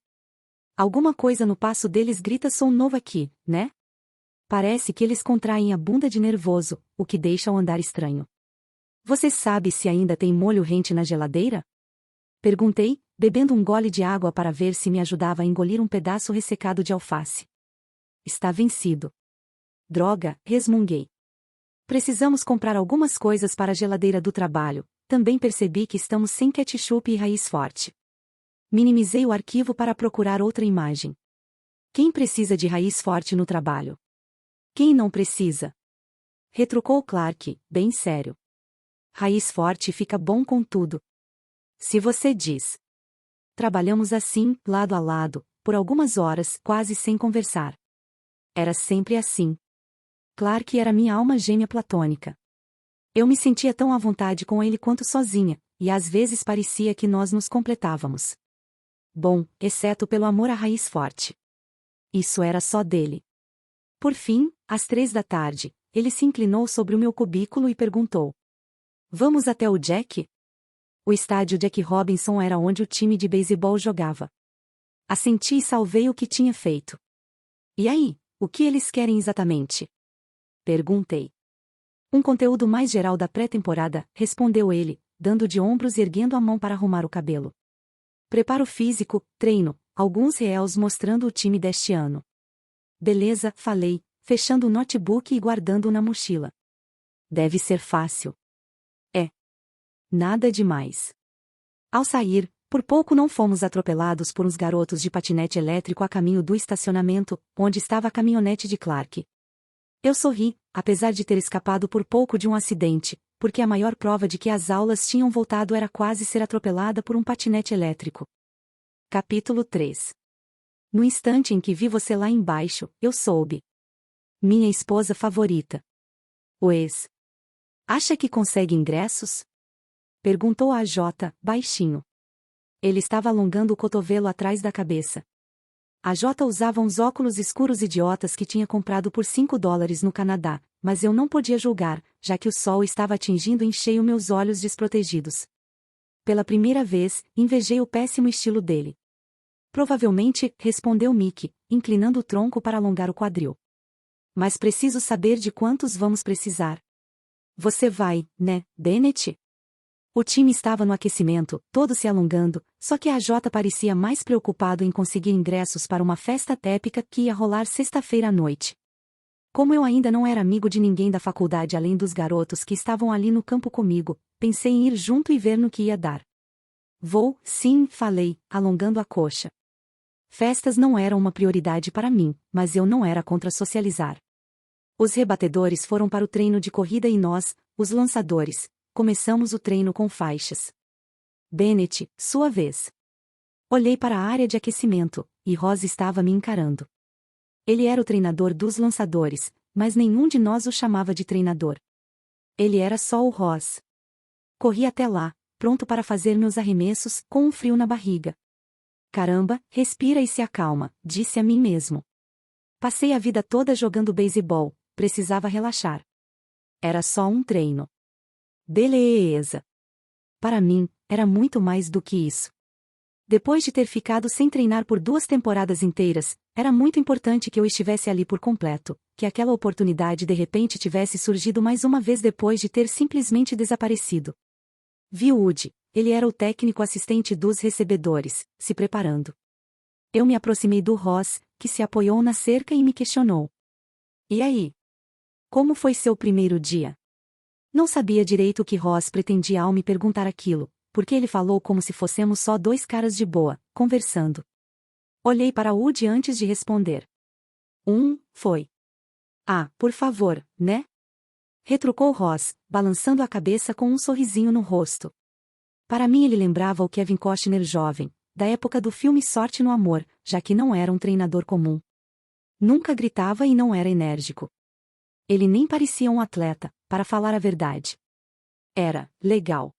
Alguma coisa no passo deles grita som novo aqui, né? Parece que eles contraem a bunda de nervoso, o que deixa o andar estranho. Você sabe se ainda tem molho rente na geladeira? Perguntei, bebendo um gole de água para ver se me ajudava a engolir um pedaço ressecado de alface. Está vencido. Droga, resmunguei. Precisamos comprar algumas coisas para a geladeira do trabalho. Também percebi que estamos sem ketchup e raiz forte. Minimizei o arquivo para procurar outra imagem. Quem precisa de raiz forte no trabalho? Quem não precisa? Retrucou Clark, bem sério. Raiz forte fica bom com tudo. Se você diz. Trabalhamos assim, lado a lado, por algumas horas, quase sem conversar. Era sempre assim. Clark era minha alma gêmea platônica. Eu me sentia tão à vontade com ele quanto sozinha, e às vezes parecia que nós nos completávamos. Bom, exceto pelo amor à raiz forte. Isso era só dele. Por fim, às 3 da tarde, ele se inclinou sobre o meu cubículo e perguntou. Vamos até o Jack? O estádio Jack Robinson era onde o time de beisebol jogava. Assenti e salvei o que tinha feito. E aí, o que eles querem exatamente? Perguntei. Um conteúdo mais geral da pré-temporada, respondeu ele, dando de ombros e erguendo a mão para arrumar o cabelo. Preparo físico, treino, alguns reels mostrando o time deste ano. Beleza, falei, fechando o notebook e guardando-o na mochila. Deve ser fácil. É. Nada demais. Ao sair, por pouco não fomos atropelados por uns garotos de patinete elétrico a caminho do estacionamento, onde estava a caminhonete de Clark. Eu sorri, apesar de ter escapado por pouco de um acidente, porque a maior prova de que as aulas tinham voltado era quase ser atropelada por um patinete elétrico. Capítulo 3. No instante em que vi você lá embaixo, eu soube. Minha esposa favorita. O ex. Acha que consegue ingressos? Perguntou a Jota, baixinho. Ele estava alongando o cotovelo atrás da cabeça. A Jota usava uns óculos escuros idiotas que tinha comprado por $5 no Canadá, mas eu não podia julgar, já que o sol estava atingindo em cheio meus olhos desprotegidos. Pela primeira vez, invejei o péssimo estilo dele. Provavelmente, respondeu Mickey, inclinando o tronco para alongar o quadril. Mas preciso saber de quantos vamos precisar. Você vai, né, Bennett? O time estava no aquecimento, todo se alongando, só que a Jota parecia mais preocupado em conseguir ingressos para uma festa épica que ia rolar sexta-feira à noite. Como eu ainda não era amigo de ninguém da faculdade além dos garotos que estavam ali no campo comigo, pensei em ir junto e ver no que ia dar. Vou, sim, falei, alongando a coxa. Festas não eram uma prioridade para mim, mas eu não era contra socializar. Os rebatedores foram para o treino de corrida e nós, os lançadores, começamos o treino com faixas. Bennett, sua vez. Olhei para a área de aquecimento, e Ross estava me encarando. Ele era o treinador dos lançadores, mas nenhum de nós o chamava de treinador. Ele era só o Ross. Corri até lá, pronto para fazer meus arremessos, com um frio na barriga. Caramba, respira e se acalma, disse a mim mesmo. Passei a vida toda jogando beisebol, precisava relaxar. Era só um treino. Beleza. Para mim, era muito mais do que isso. Depois de ter ficado sem treinar por 2 temporadas inteiras, era muito importante que eu estivesse ali por completo, que aquela oportunidade de repente tivesse surgido mais uma vez depois de ter simplesmente desaparecido. Vi Woody, ele era o técnico assistente dos recebedores, se preparando. Eu me aproximei do Ross, que se apoiou na cerca e me questionou. E aí? Como foi seu primeiro dia? Não sabia direito o que Ross pretendia ao me perguntar aquilo, porque ele falou como se fôssemos só 2 caras de boa, conversando. Olhei para Woody antes de responder. Foi. Ah, por favor, né? Retrucou Ross, balançando a cabeça com um sorrisinho no rosto. Para mim ele lembrava o Kevin Costner jovem, da época do filme Sorte no Amor, já que não era um treinador comum. Nunca gritava e não era enérgico. Ele nem parecia um atleta, para falar a verdade. Era legal.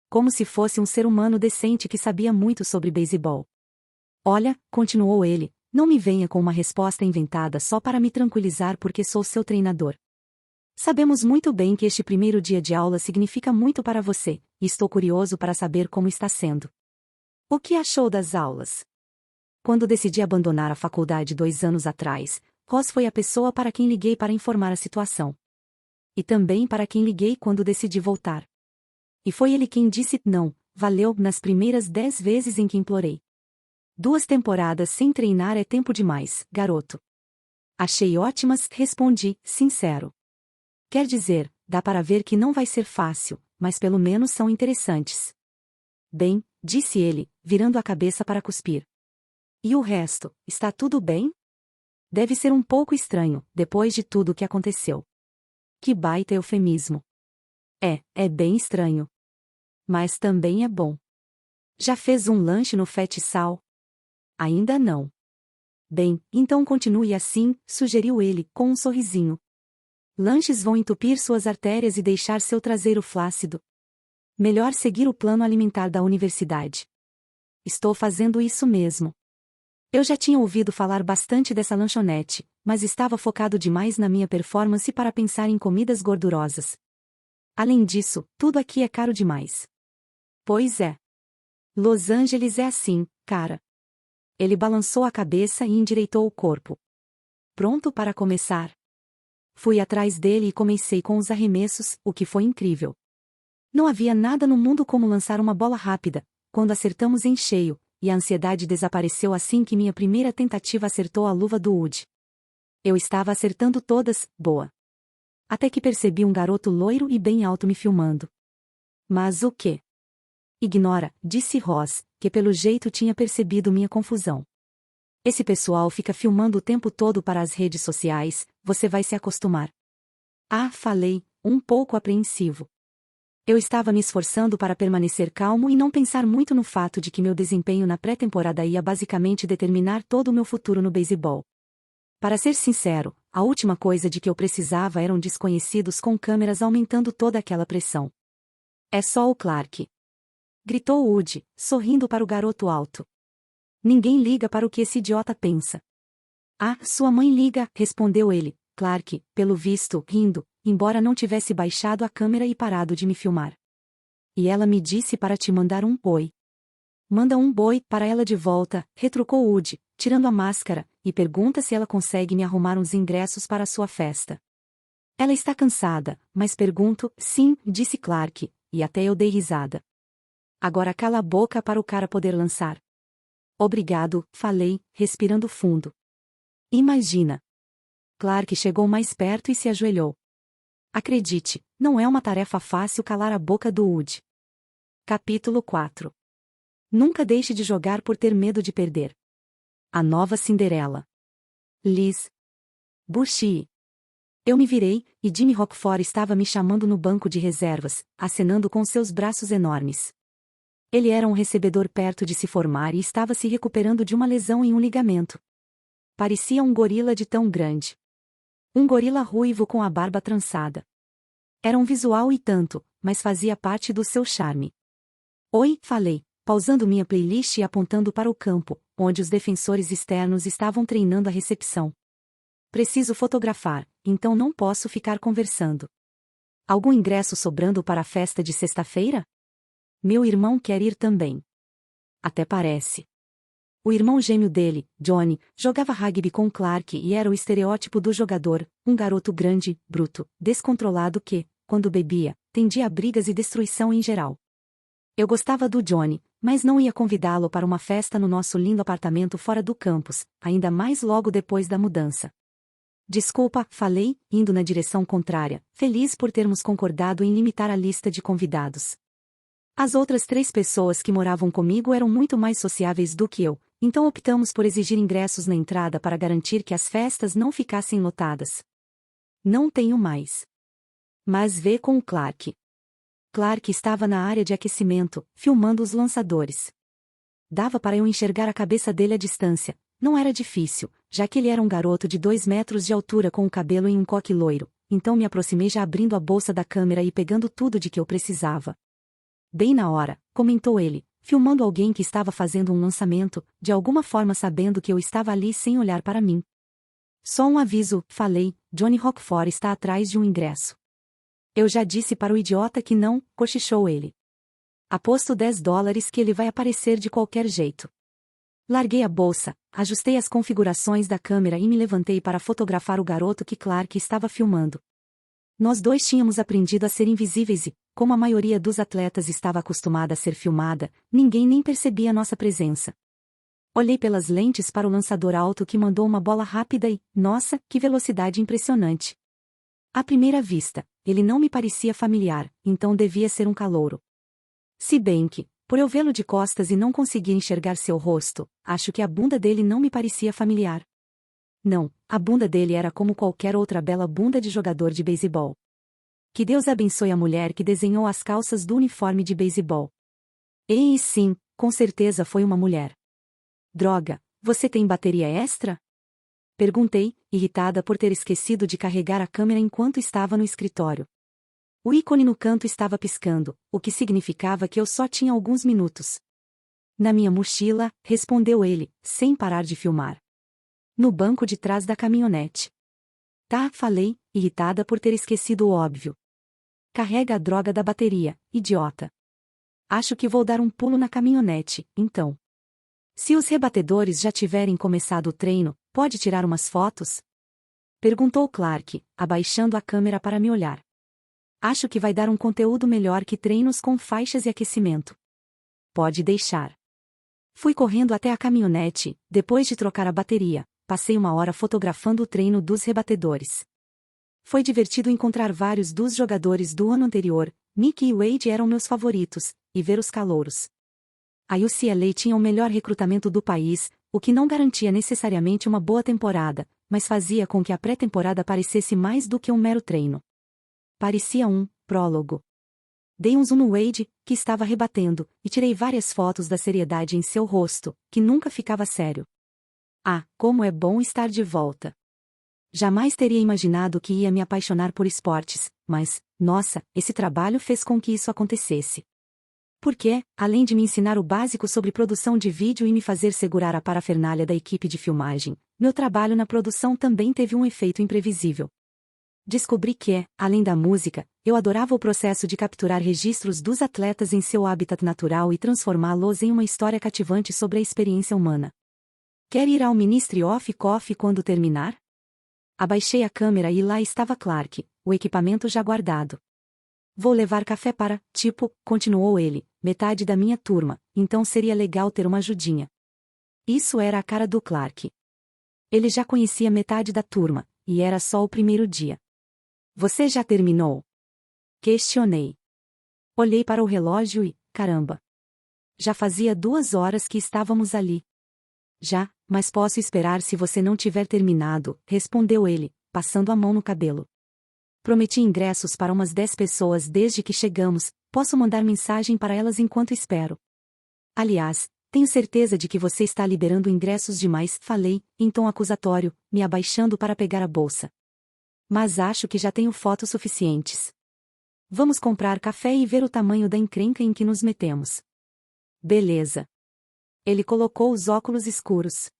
Como se fosse um ser humano decente que sabia muito sobre beisebol. Olha, continuou ele, não me venha com uma resposta inventada só para me tranquilizar porque sou seu treinador. Sabemos muito bem que este primeiro dia de aula significa muito para você, e estou curioso para saber como está sendo. O que achou das aulas? Quando decidi abandonar a faculdade 2 anos atrás, Ross foi a pessoa para quem liguei para informar a situação. E também para quem liguei quando decidi voltar. E foi ele quem disse não, valeu nas primeiras 10 vezes em que implorei. 2 temporadas sem treinar é tempo demais, garoto. Achei ótimas, respondi, sincero. Quer dizer, dá para ver que não vai ser fácil, mas pelo menos são interessantes. Bem, disse ele, virando a cabeça para cuspir. E o resto, está tudo bem? Deve ser um pouco estranho, depois de tudo o que aconteceu. Que baita eufemismo. É bem estranho. Mas também é bom. Já fez um lanche no Fat Sal? Ainda não. Bem, então continue assim, sugeriu ele, com um sorrisinho. Lanches vão entupir suas artérias e deixar seu traseiro flácido. Melhor seguir o plano alimentar da universidade. Estou fazendo isso mesmo. Eu já tinha ouvido falar bastante dessa lanchonete, mas estava focado demais na minha performance para pensar em comidas gordurosas. Além disso, tudo aqui é caro demais. Pois é. Los Angeles é assim, cara. Ele balançou a cabeça e endireitou o corpo. Pronto para começar? Fui atrás dele e comecei com os arremessos, o que foi incrível. Não havia nada no mundo como lançar uma bola rápida, quando acertamos em cheio, e a ansiedade desapareceu assim que minha primeira tentativa acertou a luva do Woody. Eu estava acertando todas, boa. Até que percebi um garoto loiro e bem alto me filmando. Mas o quê? Ignora, disse Ross, que pelo jeito tinha percebido minha confusão. Esse pessoal fica filmando o tempo todo para as redes sociais, você vai se acostumar. Ah, falei, um pouco apreensivo. Eu estava me esforçando para permanecer calmo e não pensar muito no fato de que meu desempenho na pré-temporada ia basicamente determinar todo o meu futuro no beisebol. Para ser sincero, a última coisa de que eu precisava eram desconhecidos com câmeras aumentando toda aquela pressão. É só o Clark. Gritou Woody, sorrindo para o garoto alto. Ninguém liga para o que esse idiota pensa. Ah, sua mãe liga, respondeu ele, Clark, pelo visto, rindo, embora não tivesse baixado a câmera e parado de me filmar. E ela me disse para te mandar um boi. Manda um boi para ela de volta, retrucou Woody, tirando a máscara, e pergunta se ela consegue me arrumar uns ingressos para a sua festa. Ela está cansada, mas pergunto, sim, disse Clark, e até eu dei risada. Agora cala a boca para o cara poder lançar. Obrigado, falei, respirando fundo. Imagina. Clark chegou mais perto e se ajoelhou. Acredite, não é uma tarefa fácil calar a boca do Woody. Capítulo 4. Nunca deixe de jogar por ter medo de perder. A nova Cinderela. Liz. Bushi. Eu me virei, e Jimmy Rockford estava me chamando no banco de reservas, acenando com seus braços enormes. Ele era um recebedor perto de se formar e estava se recuperando de uma lesão em um ligamento. Parecia um gorila de tão grande. Um gorila ruivo com a barba trançada. Era um visual e tanto, mas fazia parte do seu charme. Oi, falei, pausando minha playlist e apontando para o campo, onde os defensores externos estavam treinando a recepção. Preciso fotografar, então não posso ficar conversando. Algum ingresso sobrando para a festa de sexta-feira? Meu irmão quer ir também. Até parece. O irmão gêmeo dele, Johnny, jogava rugby com Clark e era o estereótipo do jogador, um garoto grande, bruto, descontrolado que, quando bebia, tendia a brigas e destruição em geral. Eu gostava do Johnny, mas não ia convidá-lo para uma festa no nosso lindo apartamento fora do campus, ainda mais logo depois da mudança. Desculpa, falei, indo na direção contrária, feliz por termos concordado em limitar a lista de convidados. As outras 3 pessoas que moravam comigo eram muito mais sociáveis do que eu, então optamos por exigir ingressos na entrada para garantir que as festas não ficassem lotadas. Não tenho mais. Mas vê com o Clark. Clark estava na área de aquecimento, filmando os lançadores. Dava para eu enxergar a cabeça dele à distância, não era difícil, já que ele era um garoto de 2 metros de altura com o cabelo em um coque loiro, então me aproximei já abrindo a bolsa da câmera e pegando tudo de que eu precisava. Bem na hora, comentou ele, filmando alguém que estava fazendo um lançamento, de alguma forma sabendo que eu estava ali sem olhar para mim. Só um aviso, falei, Johnny Rockford está atrás de um ingresso. Eu já disse para o idiota que não, cochichou ele. Aposto $10 que ele vai aparecer de qualquer jeito. Larguei a bolsa, ajustei as configurações da câmera e me levantei para fotografar o garoto que Clark estava filmando. Nós dois tínhamos aprendido a ser invisíveis e, como a maioria dos atletas estava acostumada a ser filmada, ninguém nem percebia nossa presença. Olhei pelas lentes para o lançador alto que mandou uma bola rápida e, nossa, que velocidade impressionante. À primeira vista, ele não me parecia familiar, então devia ser um calouro. Se bem que, por eu vê-lo de costas e não conseguir enxergar seu rosto, acho que a bunda dele não me parecia familiar. Não, a bunda dele era como qualquer outra bela bunda de jogador de beisebol. Que Deus abençoe a mulher que desenhou as calças do uniforme de beisebol. E sim, com certeza foi uma mulher. Droga, você tem bateria extra? Perguntei, irritada por ter esquecido de carregar a câmera enquanto estava no escritório. O ícone no canto estava piscando, o que significava que eu só tinha alguns minutos. Na minha mochila, respondeu ele, sem parar de filmar. No banco de trás da caminhonete. Tá, falei, irritada por ter esquecido o óbvio. Carrega a droga da bateria, idiota. Acho que vou dar um pulo na caminhonete, então. Se os rebatedores já tiverem começado o treino, pode tirar umas fotos? Perguntou Clark, abaixando a câmera para me olhar. Acho que vai dar um conteúdo melhor que treinos com faixas e aquecimento. Pode deixar. Fui correndo até a caminhonete, depois de trocar a bateria, passei uma hora fotografando o treino dos rebatedores. Foi divertido encontrar vários dos jogadores do ano anterior, Mickey e Wade eram meus favoritos, e ver os calouros. A UCLA tinha o melhor recrutamento do país, o que não garantia necessariamente uma boa temporada, mas fazia com que a pré-temporada parecesse mais do que um mero treino. Parecia um prólogo. Dei um zoom no Wade, que estava rebatendo, e tirei várias fotos da seriedade em seu rosto, que nunca ficava sério. Ah, como é bom estar de volta! Jamais teria imaginado que ia me apaixonar por esportes, mas, nossa, esse trabalho fez com que isso acontecesse. Porque, além de me ensinar o básico sobre produção de vídeo e me fazer segurar a parafernália da equipe de filmagem, meu trabalho na produção também teve um efeito imprevisível. Descobri que, além da música, eu adorava o processo de capturar registros dos atletas em seu habitat natural e transformá-los em uma história cativante sobre a experiência humana. Quer ir ao Ministry of Coffee quando terminar? Abaixei a câmera e lá estava Clark, o equipamento já guardado. Vou levar café para, continuou ele, metade da minha turma, então seria legal ter uma ajudinha. Isso era a cara do Clark. Ele já conhecia metade da turma, e era só o primeiro dia. Você já terminou? Questionei. Olhei para o relógio e, caramba. Já fazia 2 horas que estávamos ali. Já, mas posso esperar se você não tiver terminado, respondeu ele, passando a mão no cabelo. Prometi ingressos para umas 10 pessoas desde que chegamos, posso mandar mensagem para elas enquanto espero. Aliás, tenho certeza de que você está liberando ingressos demais, falei, em tom acusatório, me abaixando para pegar a bolsa. Mas acho que já tenho fotos suficientes. Vamos comprar café e ver o tamanho da encrenca em que nos metemos. Beleza. Ele colocou os óculos escuros.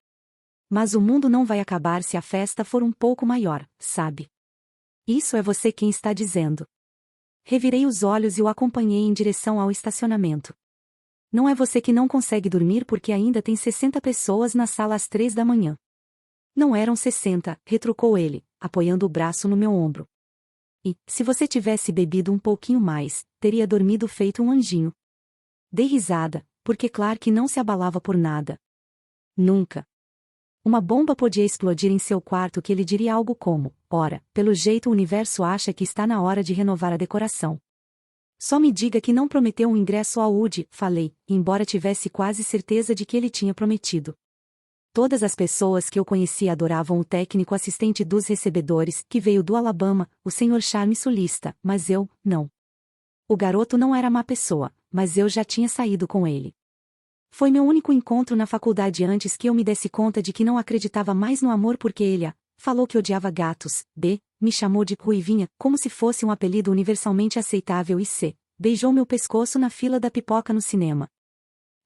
Mas o mundo não vai acabar se a festa for um pouco maior, sabe? Isso é você quem está dizendo. Revirei os olhos e o acompanhei em direção ao estacionamento. Não é você que não consegue dormir porque ainda tem 60 pessoas na sala às 3 da manhã. Não eram 60, retrucou ele, apoiando o braço no meu ombro. E, se você tivesse bebido um pouquinho mais, teria dormido feito um anjinho. Dei risada, porque Clark não se abalava por nada. Nunca. Uma bomba podia explodir em seu quarto que ele diria algo como, ora, pelo jeito o universo acha que está na hora de renovar a decoração. Só me diga que não prometeu um ingresso ao Woody, falei, embora tivesse quase certeza de que ele tinha prometido. Todas as pessoas que eu conhecia adoravam o técnico assistente dos recebedores, que veio do Alabama, o Sr. Charme Sulista, mas eu, não. O garoto não era má pessoa, mas eu já tinha saído com ele. Foi meu único encontro na faculdade antes que eu me desse conta de que não acreditava mais no amor porque ele A. Falou que odiava gatos, B. Me chamou de Ruivinha, como se fosse um apelido universalmente aceitável e C. Beijou meu pescoço na fila da pipoca no cinema.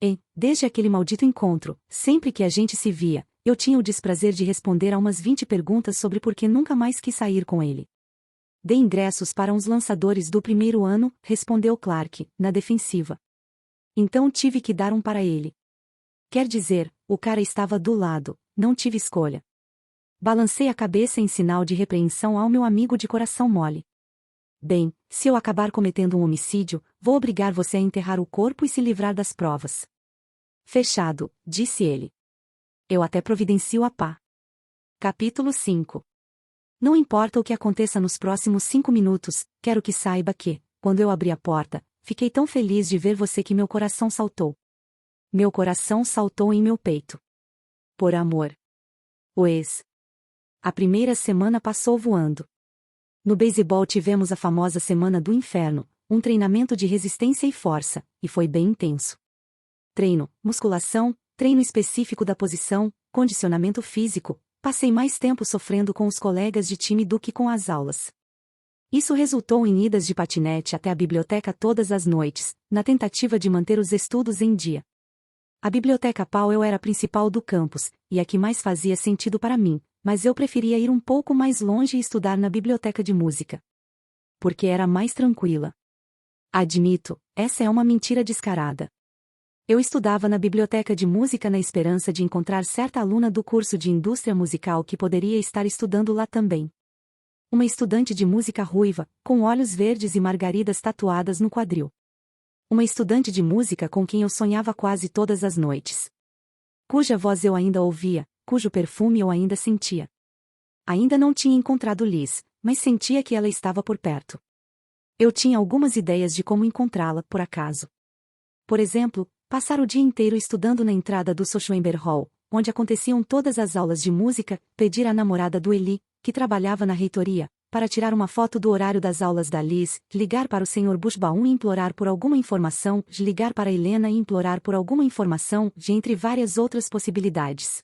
E, desde aquele maldito encontro, sempre que a gente se via, eu tinha o desprazer de responder a umas 20 perguntas sobre por que nunca mais quis sair com ele. Dei ingressos para uns lançadores do primeiro ano, respondeu Clark, na defensiva. Então tive que dar um para ele. Quer dizer, o cara estava do lado, não tive escolha. Balancei a cabeça em sinal de repreensão ao meu amigo de coração mole. Bem, se eu acabar cometendo um homicídio, vou obrigar você a enterrar o corpo e se livrar das provas. Fechado, disse ele. Eu até providencio a pá. Capítulo 5. Não importa o que aconteça nos próximos 5 minutos, quero que saiba que, quando eu abri a porta, fiquei tão feliz de ver você que meu coração saltou. Meu coração saltou em meu peito. Por amor. A primeira semana passou voando. No beisebol tivemos a famosa Semana do Inferno, um treinamento de resistência e força, e foi bem intenso. Treino, musculação, treino específico da posição, condicionamento físico, passei mais tempo sofrendo com os colegas de time do que com as aulas. Isso resultou em idas de patinete até a biblioteca todas as noites, na tentativa de manter os estudos em dia. A Biblioteca Powell era a principal do campus, e a que mais fazia sentido para mim, mas eu preferia ir um pouco mais longe e estudar na biblioteca de música. Porque era mais tranquila. Admito, essa é uma mentira descarada. Eu estudava na biblioteca de música na esperança de encontrar certa aluna do curso de indústria musical que poderia estar estudando lá também. Uma estudante de música ruiva, com olhos verdes e margaridas tatuadas no quadril. Uma estudante de música com quem eu sonhava quase todas as noites. Cuja voz eu ainda ouvia, cujo perfume eu ainda sentia. Ainda não tinha encontrado Liz, mas sentia que ela estava por perto. Eu tinha algumas ideias de como encontrá-la, por acaso. Por exemplo, passar o dia inteiro estudando na entrada do Schoenberg Hall, onde aconteciam todas as aulas de música, pedir à namorada do Eli, que trabalhava na reitoria, para tirar uma foto do horário das aulas da Liz, ligar para o Sr. Bushbaum e implorar por alguma informação, ligar para Helena e implorar por alguma informação, entre várias outras possibilidades.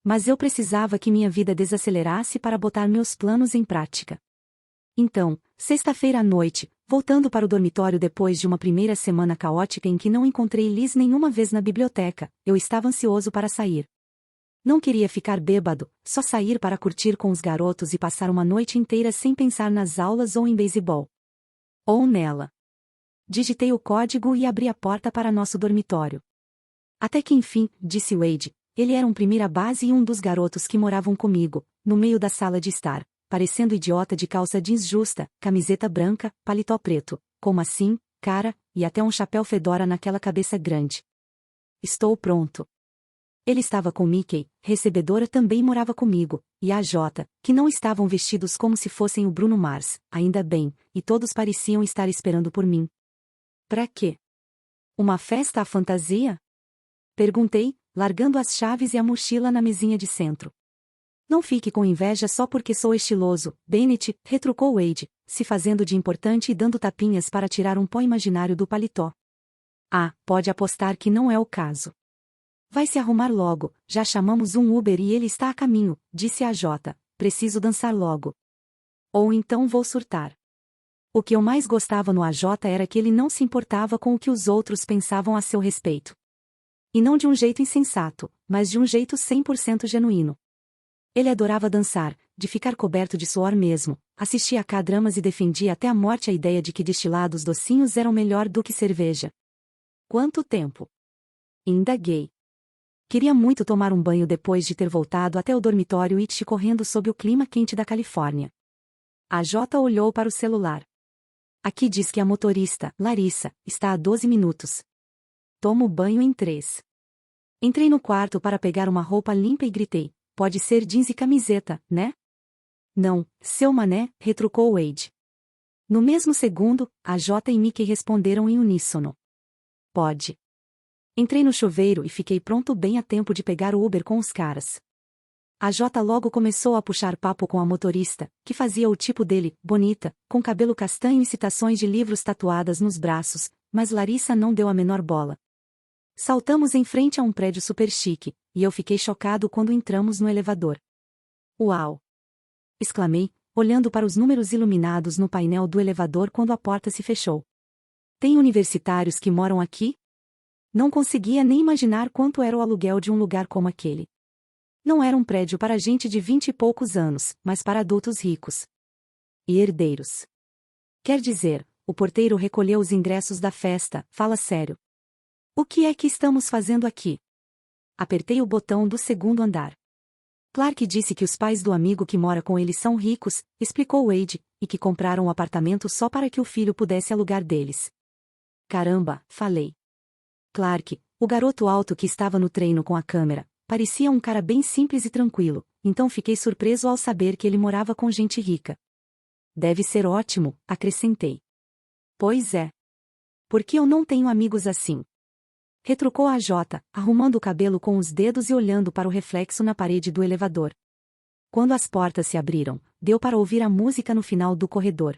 Mas eu precisava que minha vida desacelerasse para botar meus planos em prática. Então, sexta-feira à noite, voltando para o dormitório depois de uma primeira semana caótica em que não encontrei Liz nenhuma vez na biblioteca, eu estava ansioso para sair. Não queria ficar bêbado, só sair para curtir com os garotos e passar uma noite inteira sem pensar nas aulas ou em beisebol. Ou nela. Digitei o código e abri a porta para nosso dormitório. Até que enfim, disse Wade, ele era um primeira base e um dos garotos que moravam comigo, no meio da sala de estar, parecendo idiota de calça jeans justa, camiseta branca, paletó preto, como assim, cara, e até um chapéu fedora naquela cabeça grande. Estou pronto. Ele estava com Mickey, recebedora também morava comigo, e a Jota, que não estavam vestidos como se fossem o Bruno Mars, ainda bem, e todos pareciam estar esperando por mim. Pra quê? Uma festa à fantasia? Perguntei, largando as chaves e a mochila na mesinha de centro. Não fique com inveja só porque sou estiloso, Bennett, retrucou Wade, se fazendo de importante e dando tapinhas para tirar um pó imaginário do paletó. Ah, pode apostar que não é o caso. Vai se arrumar logo, já chamamos um Uber e ele está a caminho, disse a Jota, preciso dançar logo. Ou então vou surtar. O que eu mais gostava no AJ era que ele não se importava com o que os outros pensavam a seu respeito. E não de um jeito insensato, mas de um jeito 100% genuíno. Ele adorava dançar, de ficar coberto de suor mesmo, assistia a K-dramas e defendia até a morte a ideia de que destilados docinhos eram melhor do que cerveja. Quanto tempo? Indaguei. Queria muito tomar um banho depois de ter voltado até o dormitório e correndo sob o clima quente da Califórnia. A Jota olhou para o celular. Aqui diz que a motorista, Larissa, está a 12 minutos. Tomo banho em 3. Entrei no quarto para pegar uma roupa limpa e gritei, pode ser jeans e camiseta, né? Não, seu mané, retrucou Wade. No mesmo segundo, a Jota e Mickey responderam em uníssono. Pode. Entrei no chuveiro e fiquei pronto bem a tempo de pegar o Uber com os caras. A Jota logo começou a puxar papo com a motorista, que fazia o tipo dele, bonita, com cabelo castanho e citações de livros tatuadas nos braços, mas Larissa não deu a menor bola. Saltamos em frente a um prédio super chique, e eu fiquei chocado quando entramos no elevador. Uau! Exclamei, olhando para os números iluminados no painel do elevador quando a porta se fechou. Tem universitários que moram aqui? Não conseguia nem imaginar quanto era o aluguel de um lugar como aquele. Não era um prédio para gente de 20 e poucos anos, mas para adultos ricos. E herdeiros. Quer dizer, o porteiro recolheu os ingressos da festa, fala sério. O que é que estamos fazendo aqui? Apertei o botão do segundo andar. Clark disse que os pais do amigo que mora com ele são ricos, explicou Wade, e que compraram um apartamento só para que o filho pudesse alugar deles. Caramba, falei. Clark, o garoto alto que estava no treino com a câmera, parecia um cara bem simples e tranquilo, então fiquei surpreso ao saber que ele morava com gente rica. Deve ser ótimo, acrescentei. Pois é. Por que eu não tenho amigos assim? Retrucou a Jota, arrumando o cabelo com os dedos e olhando para o reflexo na parede do elevador. Quando as portas se abriram, deu para ouvir a música no final do corredor.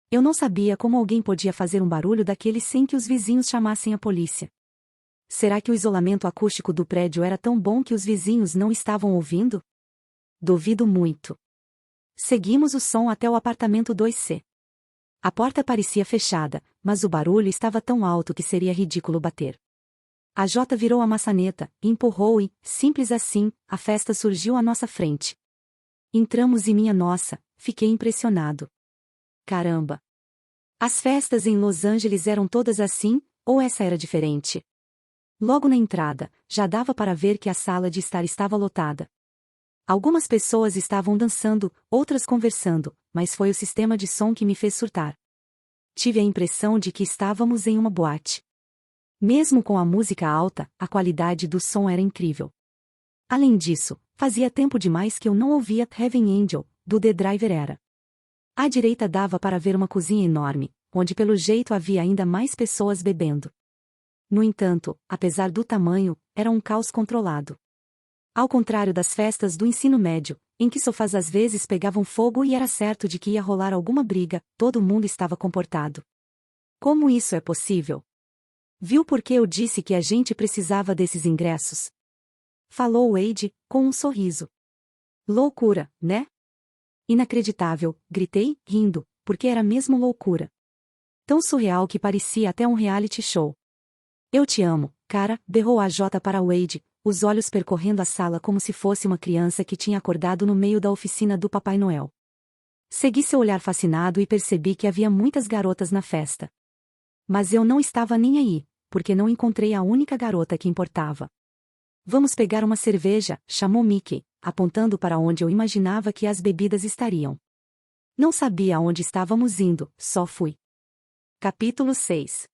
Eu não sabia como alguém podia fazer um barulho daquele sem que os vizinhos chamassem a polícia. Será que o isolamento acústico do prédio era tão bom que os vizinhos não estavam ouvindo? Duvido muito. Seguimos o som até o apartamento 2C. A porta parecia fechada, mas o barulho estava tão alto que seria ridículo bater. A Jota virou a maçaneta, empurrou e, simples assim, a festa surgiu à nossa frente. Entramos e minha nossa, fiquei impressionado. Caramba! As festas em Los Angeles eram todas assim, ou essa era diferente? Logo na entrada, já dava para ver que a sala de estar estava lotada. Algumas pessoas estavam dançando, outras conversando, mas foi o sistema de som que me fez surtar. Tive a impressão de que estávamos em uma boate. Mesmo com a música alta, a qualidade do som era incrível. Além disso, fazia tempo demais que eu não ouvia Heaven Angel, do The Driver Era. À direita dava para ver uma cozinha enorme, onde pelo jeito havia ainda mais pessoas bebendo. No entanto, apesar do tamanho, era um caos controlado. Ao contrário das festas do ensino médio, em que sofás às vezes pegavam fogo e era certo de que ia rolar alguma briga, todo mundo estava comportado. Como isso é possível? Viu por que eu disse que a gente precisava desses ingressos? Falou Wade, com um sorriso. Loucura, né? Inacreditável, gritei, rindo, porque era mesmo loucura. Tão surreal que parecia até um reality show. Eu te amo, cara, berrou a J para Wade, os olhos percorrendo a sala como se fosse uma criança que tinha acordado no meio da oficina do Papai Noel. Segui seu olhar fascinado e percebi que havia muitas garotas na festa. Mas eu não estava nem aí, porque não encontrei a única garota que importava. Vamos pegar uma cerveja, chamou Mickey, apontando para onde eu imaginava que as bebidas estariam. Não sabia aonde estávamos indo, só fui. Capítulo 6.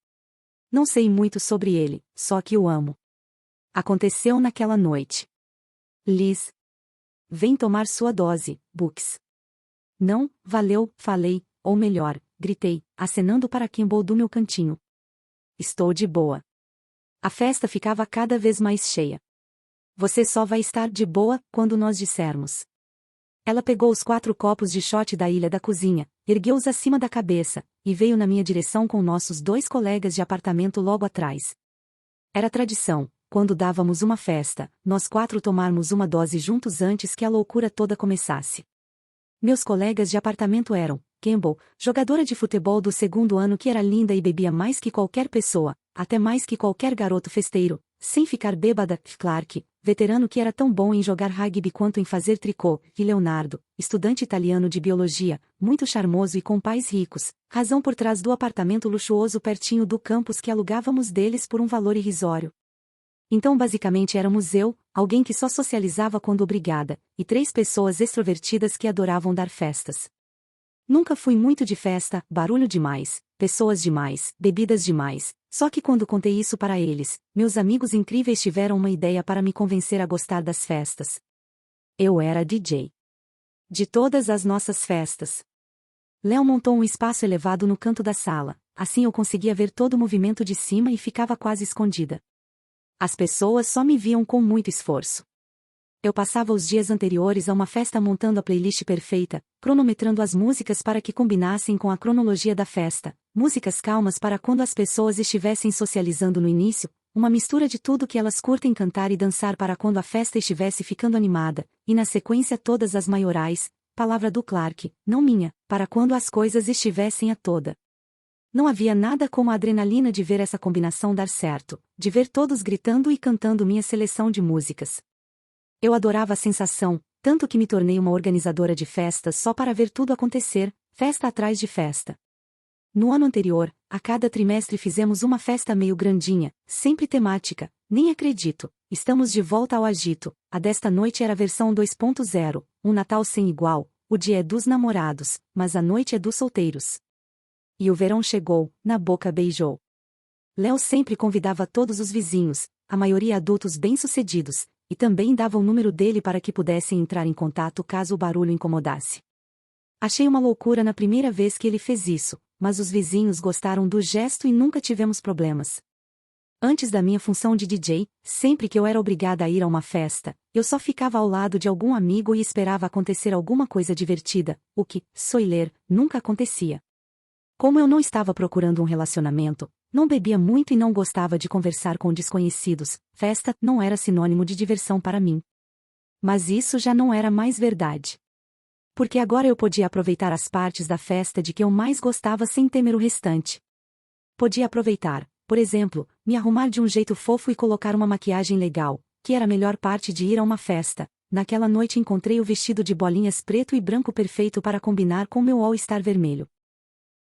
Não sei muito sobre ele, só que o amo. Aconteceu naquela noite. Liz. Vem tomar sua dose, Books. Não, valeu, falei, ou melhor, gritei, acenando para Kimball do meu cantinho. Estou de boa. A festa ficava cada vez mais cheia. Você só vai estar de boa quando nós dissermos. Ela pegou os 4 copos de shot da ilha da cozinha, ergueu-os acima da cabeça, e veio na minha direção com nossos 2 colegas de apartamento logo atrás. Era tradição, quando dávamos uma festa, nós 4 tomarmos uma dose juntos antes que a loucura toda começasse. Meus colegas de apartamento eram Campbell, jogadora de futebol do 2º ano que era linda e bebia mais que qualquer pessoa, até mais que qualquer garoto festeiro, sem ficar bêbada, Clark, veterano que era tão bom em jogar rugby quanto em fazer tricô, e Leonardo, estudante italiano de biologia, muito charmoso e com pais ricos, razão por trás do apartamento luxuoso pertinho do campus que alugávamos deles por um valor irrisório. Então basicamente éramos eu, alguém que só socializava quando obrigada, e 3 pessoas extrovertidas que adoravam dar festas. Nunca fui muito de festa, barulho demais, pessoas demais, bebidas demais, só que quando contei isso para eles, meus amigos incríveis tiveram uma ideia para me convencer a gostar das festas. Eu era DJ. De todas as nossas festas. Léo montou um espaço elevado no canto da sala, assim eu conseguia ver todo o movimento de cima e ficava quase escondida. As pessoas só me viam com muito esforço. Eu passava os dias anteriores a uma festa montando a playlist perfeita, cronometrando as músicas para que combinassem com a cronologia da festa, músicas calmas para quando as pessoas estivessem socializando no início, uma mistura de tudo que elas curtem cantar e dançar para quando a festa estivesse ficando animada, e na sequência todas as maiorais, palavra do Clark, não minha, para quando as coisas estivessem a toda. Não havia nada como a adrenalina de ver essa combinação dar certo, de ver todos gritando e cantando minha seleção de músicas. Eu adorava a sensação, tanto que me tornei uma organizadora de festas só para ver tudo acontecer, festa atrás de festa. No ano anterior, a cada trimestre fizemos uma festa meio grandinha, sempre temática, nem acredito, estamos de volta ao agito, a desta noite era a versão 2.0, um Natal sem igual, o dia é dos namorados, mas a noite é dos solteiros. E o verão chegou, na boca beijou. Léo sempre convidava todos os vizinhos, a maioria adultos bem-sucedidos, e também dava o número dele para que pudessem entrar em contato caso o barulho incomodasse. Achei uma loucura na primeira vez que ele fez isso, mas os vizinhos gostaram do gesto e nunca tivemos problemas. Antes da minha função de DJ, sempre que eu era obrigada a ir a uma festa, eu só ficava ao lado de algum amigo e esperava acontecer alguma coisa divertida, o que, spoiler, nunca acontecia. Como eu não estava procurando um relacionamento, não bebia muito e não gostava de conversar com desconhecidos, festa não era sinônimo de diversão para mim. Mas isso já não era mais verdade. Porque agora eu podia aproveitar as partes da festa de que eu mais gostava sem temer o restante. Podia aproveitar, por exemplo, me arrumar de um jeito fofo e colocar uma maquiagem legal, que era a melhor parte de ir a uma festa. Naquela noite encontrei o vestido de bolinhas preto e branco perfeito para combinar com meu all-star vermelho.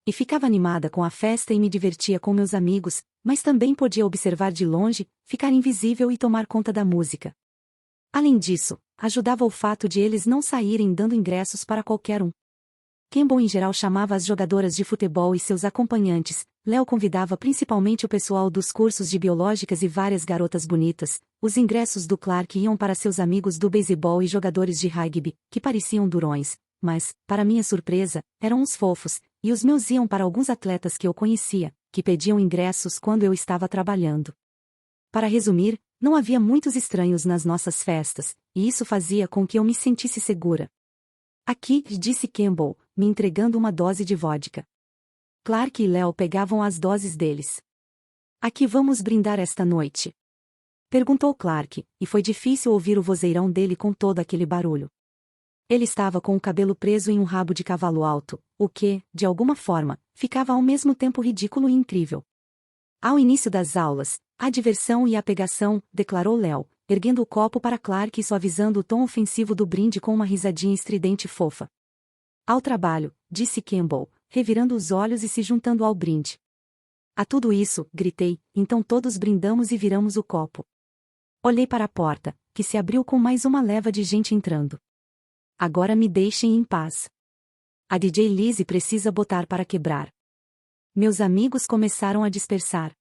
E ficava animada com a festa e me divertia com meus amigos, mas também podia observar de longe, ficar invisível e tomar conta da música. Além disso, ajudava o fato de eles não saírem dando ingressos para qualquer um. Campbell em geral chamava as jogadoras de futebol e seus acompanhantes, Léo convidava principalmente o pessoal dos cursos de biológicas e várias garotas bonitas. Os ingressos do Clark iam para seus amigos do beisebol e jogadores de rugby, que pareciam durões, mas, para minha surpresa, eram uns fofos, e os meus iam para alguns atletas que eu conhecia, que pediam ingressos quando eu estava trabalhando. Para resumir, não havia muitos estranhos nas nossas festas, e isso fazia com que eu me sentisse segura. Aqui, disse Campbell, me entregando uma dose de vodka. Clark e Léo pegavam as doses deles. Aqui vamos brindar esta noite? Perguntou Clark, e foi difícil ouvir o vozeirão dele com todo aquele barulho. Ele estava com o cabelo preso em um rabo de cavalo alto, o que, de alguma forma, ficava ao mesmo tempo ridículo e incrível. Ao início das aulas, a diversão e a pegação, declarou Léo, erguendo o copo para Clark e suavizando o tom ofensivo do brinde com uma risadinha estridente e fofa. Ao trabalho, disse Campbell, revirando os olhos e se juntando ao brinde. A tudo isso, gritei, então todos brindamos e viramos o copo. Olhei para a porta, que se abriu com mais uma leva de gente entrando. Agora me deixem em paz. A DJ Lizzie precisa botar para quebrar. Meus amigos começaram a dispersar.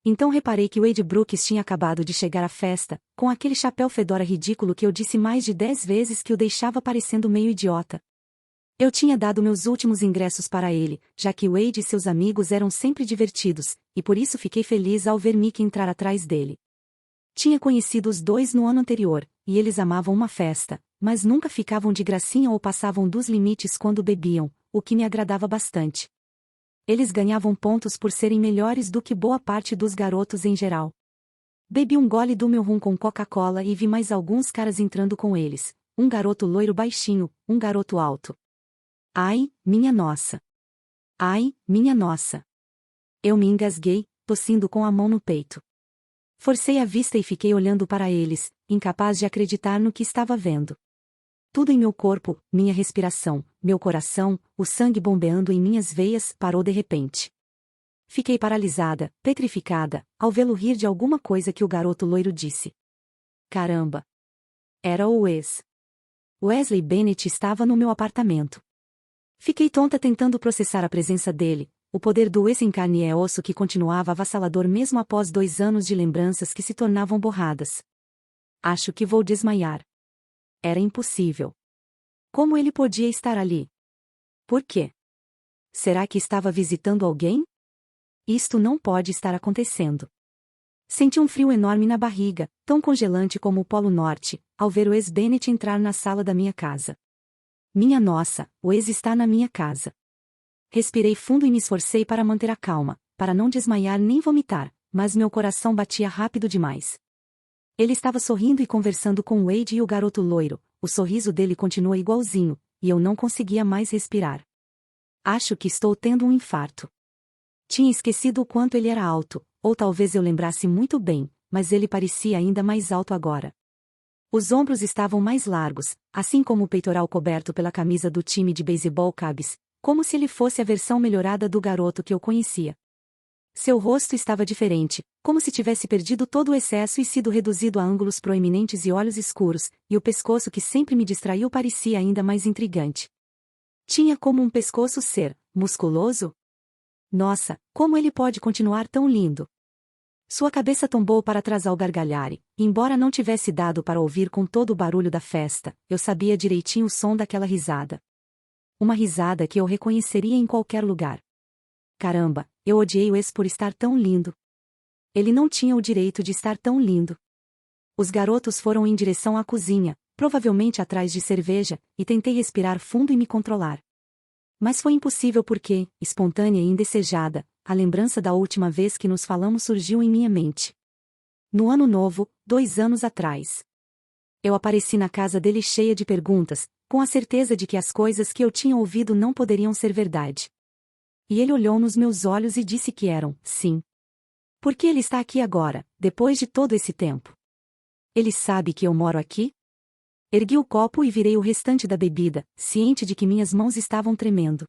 Então reparei que Wade Brooks tinha acabado de chegar à festa, com aquele chapéu fedora ridículo que eu disse mais de 10 vezes que o deixava parecendo meio idiota. Eu tinha dado meus últimos ingressos para ele, já que Wade e seus amigos eram sempre divertidos, e por isso fiquei feliz ao ver Mickey entrar atrás dele. Tinha conhecido os dois no ano anterior, e eles amavam uma festa, mas nunca ficavam de gracinha ou passavam dos limites quando bebiam, o que me agradava bastante. Eles ganhavam pontos por serem melhores do que boa parte dos garotos em geral. Bebi um gole do meu rum com Coca-Cola e vi mais alguns caras entrando com eles, um garoto loiro baixinho, um garoto alto. Ai, minha nossa! Ai, minha nossa! Eu me engasguei, tossindo com a mão no peito. Forcei a vista e fiquei olhando para eles, incapaz de acreditar no que estava vendo. Tudo em meu corpo, minha respiração, meu coração, o sangue bombeando em minhas veias, parou de repente. Fiquei paralisada, petrificada, ao vê-lo rir de alguma coisa que o garoto loiro disse. Caramba! Era o Wes. Wesley Bennett estava no meu apartamento. Fiquei tonta tentando processar a presença dele. O poder do Wes em carne e osso que continuava avassalador mesmo após 2 anos de lembranças que se tornavam borradas. Acho que vou desmaiar. Era impossível. Como ele podia estar ali? Por quê? Será que estava visitando alguém? Isto não pode estar acontecendo. Senti um frio enorme na barriga, tão congelante como o Polo Norte, ao ver o Wes Bennett entrar na sala da minha casa. Minha nossa, o Wes está na minha casa. Respirei fundo e me esforcei para manter a calma, para não desmaiar nem vomitar, mas meu coração batia rápido demais. Ele estava sorrindo e conversando com Wade e o garoto loiro, o sorriso dele continua igualzinho, e eu não conseguia mais respirar. Acho que estou tendo um infarto. Tinha esquecido o quanto ele era alto, ou talvez eu lembrasse muito bem, mas ele parecia ainda mais alto agora. Os ombros estavam mais largos, assim como o peitoral coberto pela camisa do time de beisebol Cubs, como se ele fosse a versão melhorada do garoto que eu conhecia. Seu rosto estava diferente, como se tivesse perdido todo o excesso e sido reduzido a ângulos proeminentes e olhos escuros, e o pescoço que sempre me distraiu parecia ainda mais intrigante. Tinha como um pescoço ser musculoso? Nossa, como ele pode continuar tão lindo? Sua cabeça tombou para trás ao gargalhar e, embora não tivesse dado para ouvir com todo o barulho da festa, eu sabia direitinho o som daquela risada. Uma risada que eu reconheceria em qualquer lugar. Caramba, eu odiei o Wes por estar tão lindo. Ele não tinha o direito de estar tão lindo. Os garotos foram em direção à cozinha, provavelmente atrás de cerveja, e tentei respirar fundo e me controlar. Mas foi impossível porque, espontânea e indesejada, a lembrança da última vez que nos falamos surgiu em minha mente. No ano novo, 2 anos atrás. Eu apareci na casa dele cheia de perguntas, com a certeza de que as coisas que eu tinha ouvido não poderiam ser verdade. E ele olhou nos meus olhos e disse que eram, sim. Por que ele está aqui agora, depois de todo esse tempo? Ele sabe que eu moro aqui? Ergui o copo e virei o restante da bebida, ciente de que minhas mãos estavam tremendo.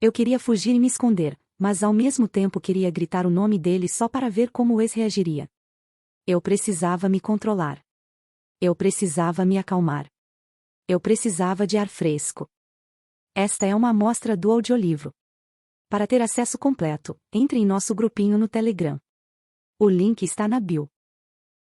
Eu queria fugir e me esconder, mas ao mesmo tempo queria gritar o nome dele só para ver como o ex reagiria. Eu precisava me controlar. Eu precisava me acalmar. Eu precisava de ar fresco. Esta é uma amostra do audiolivro. Para ter acesso completo, entre em nosso grupinho no Telegram. O link está na bio.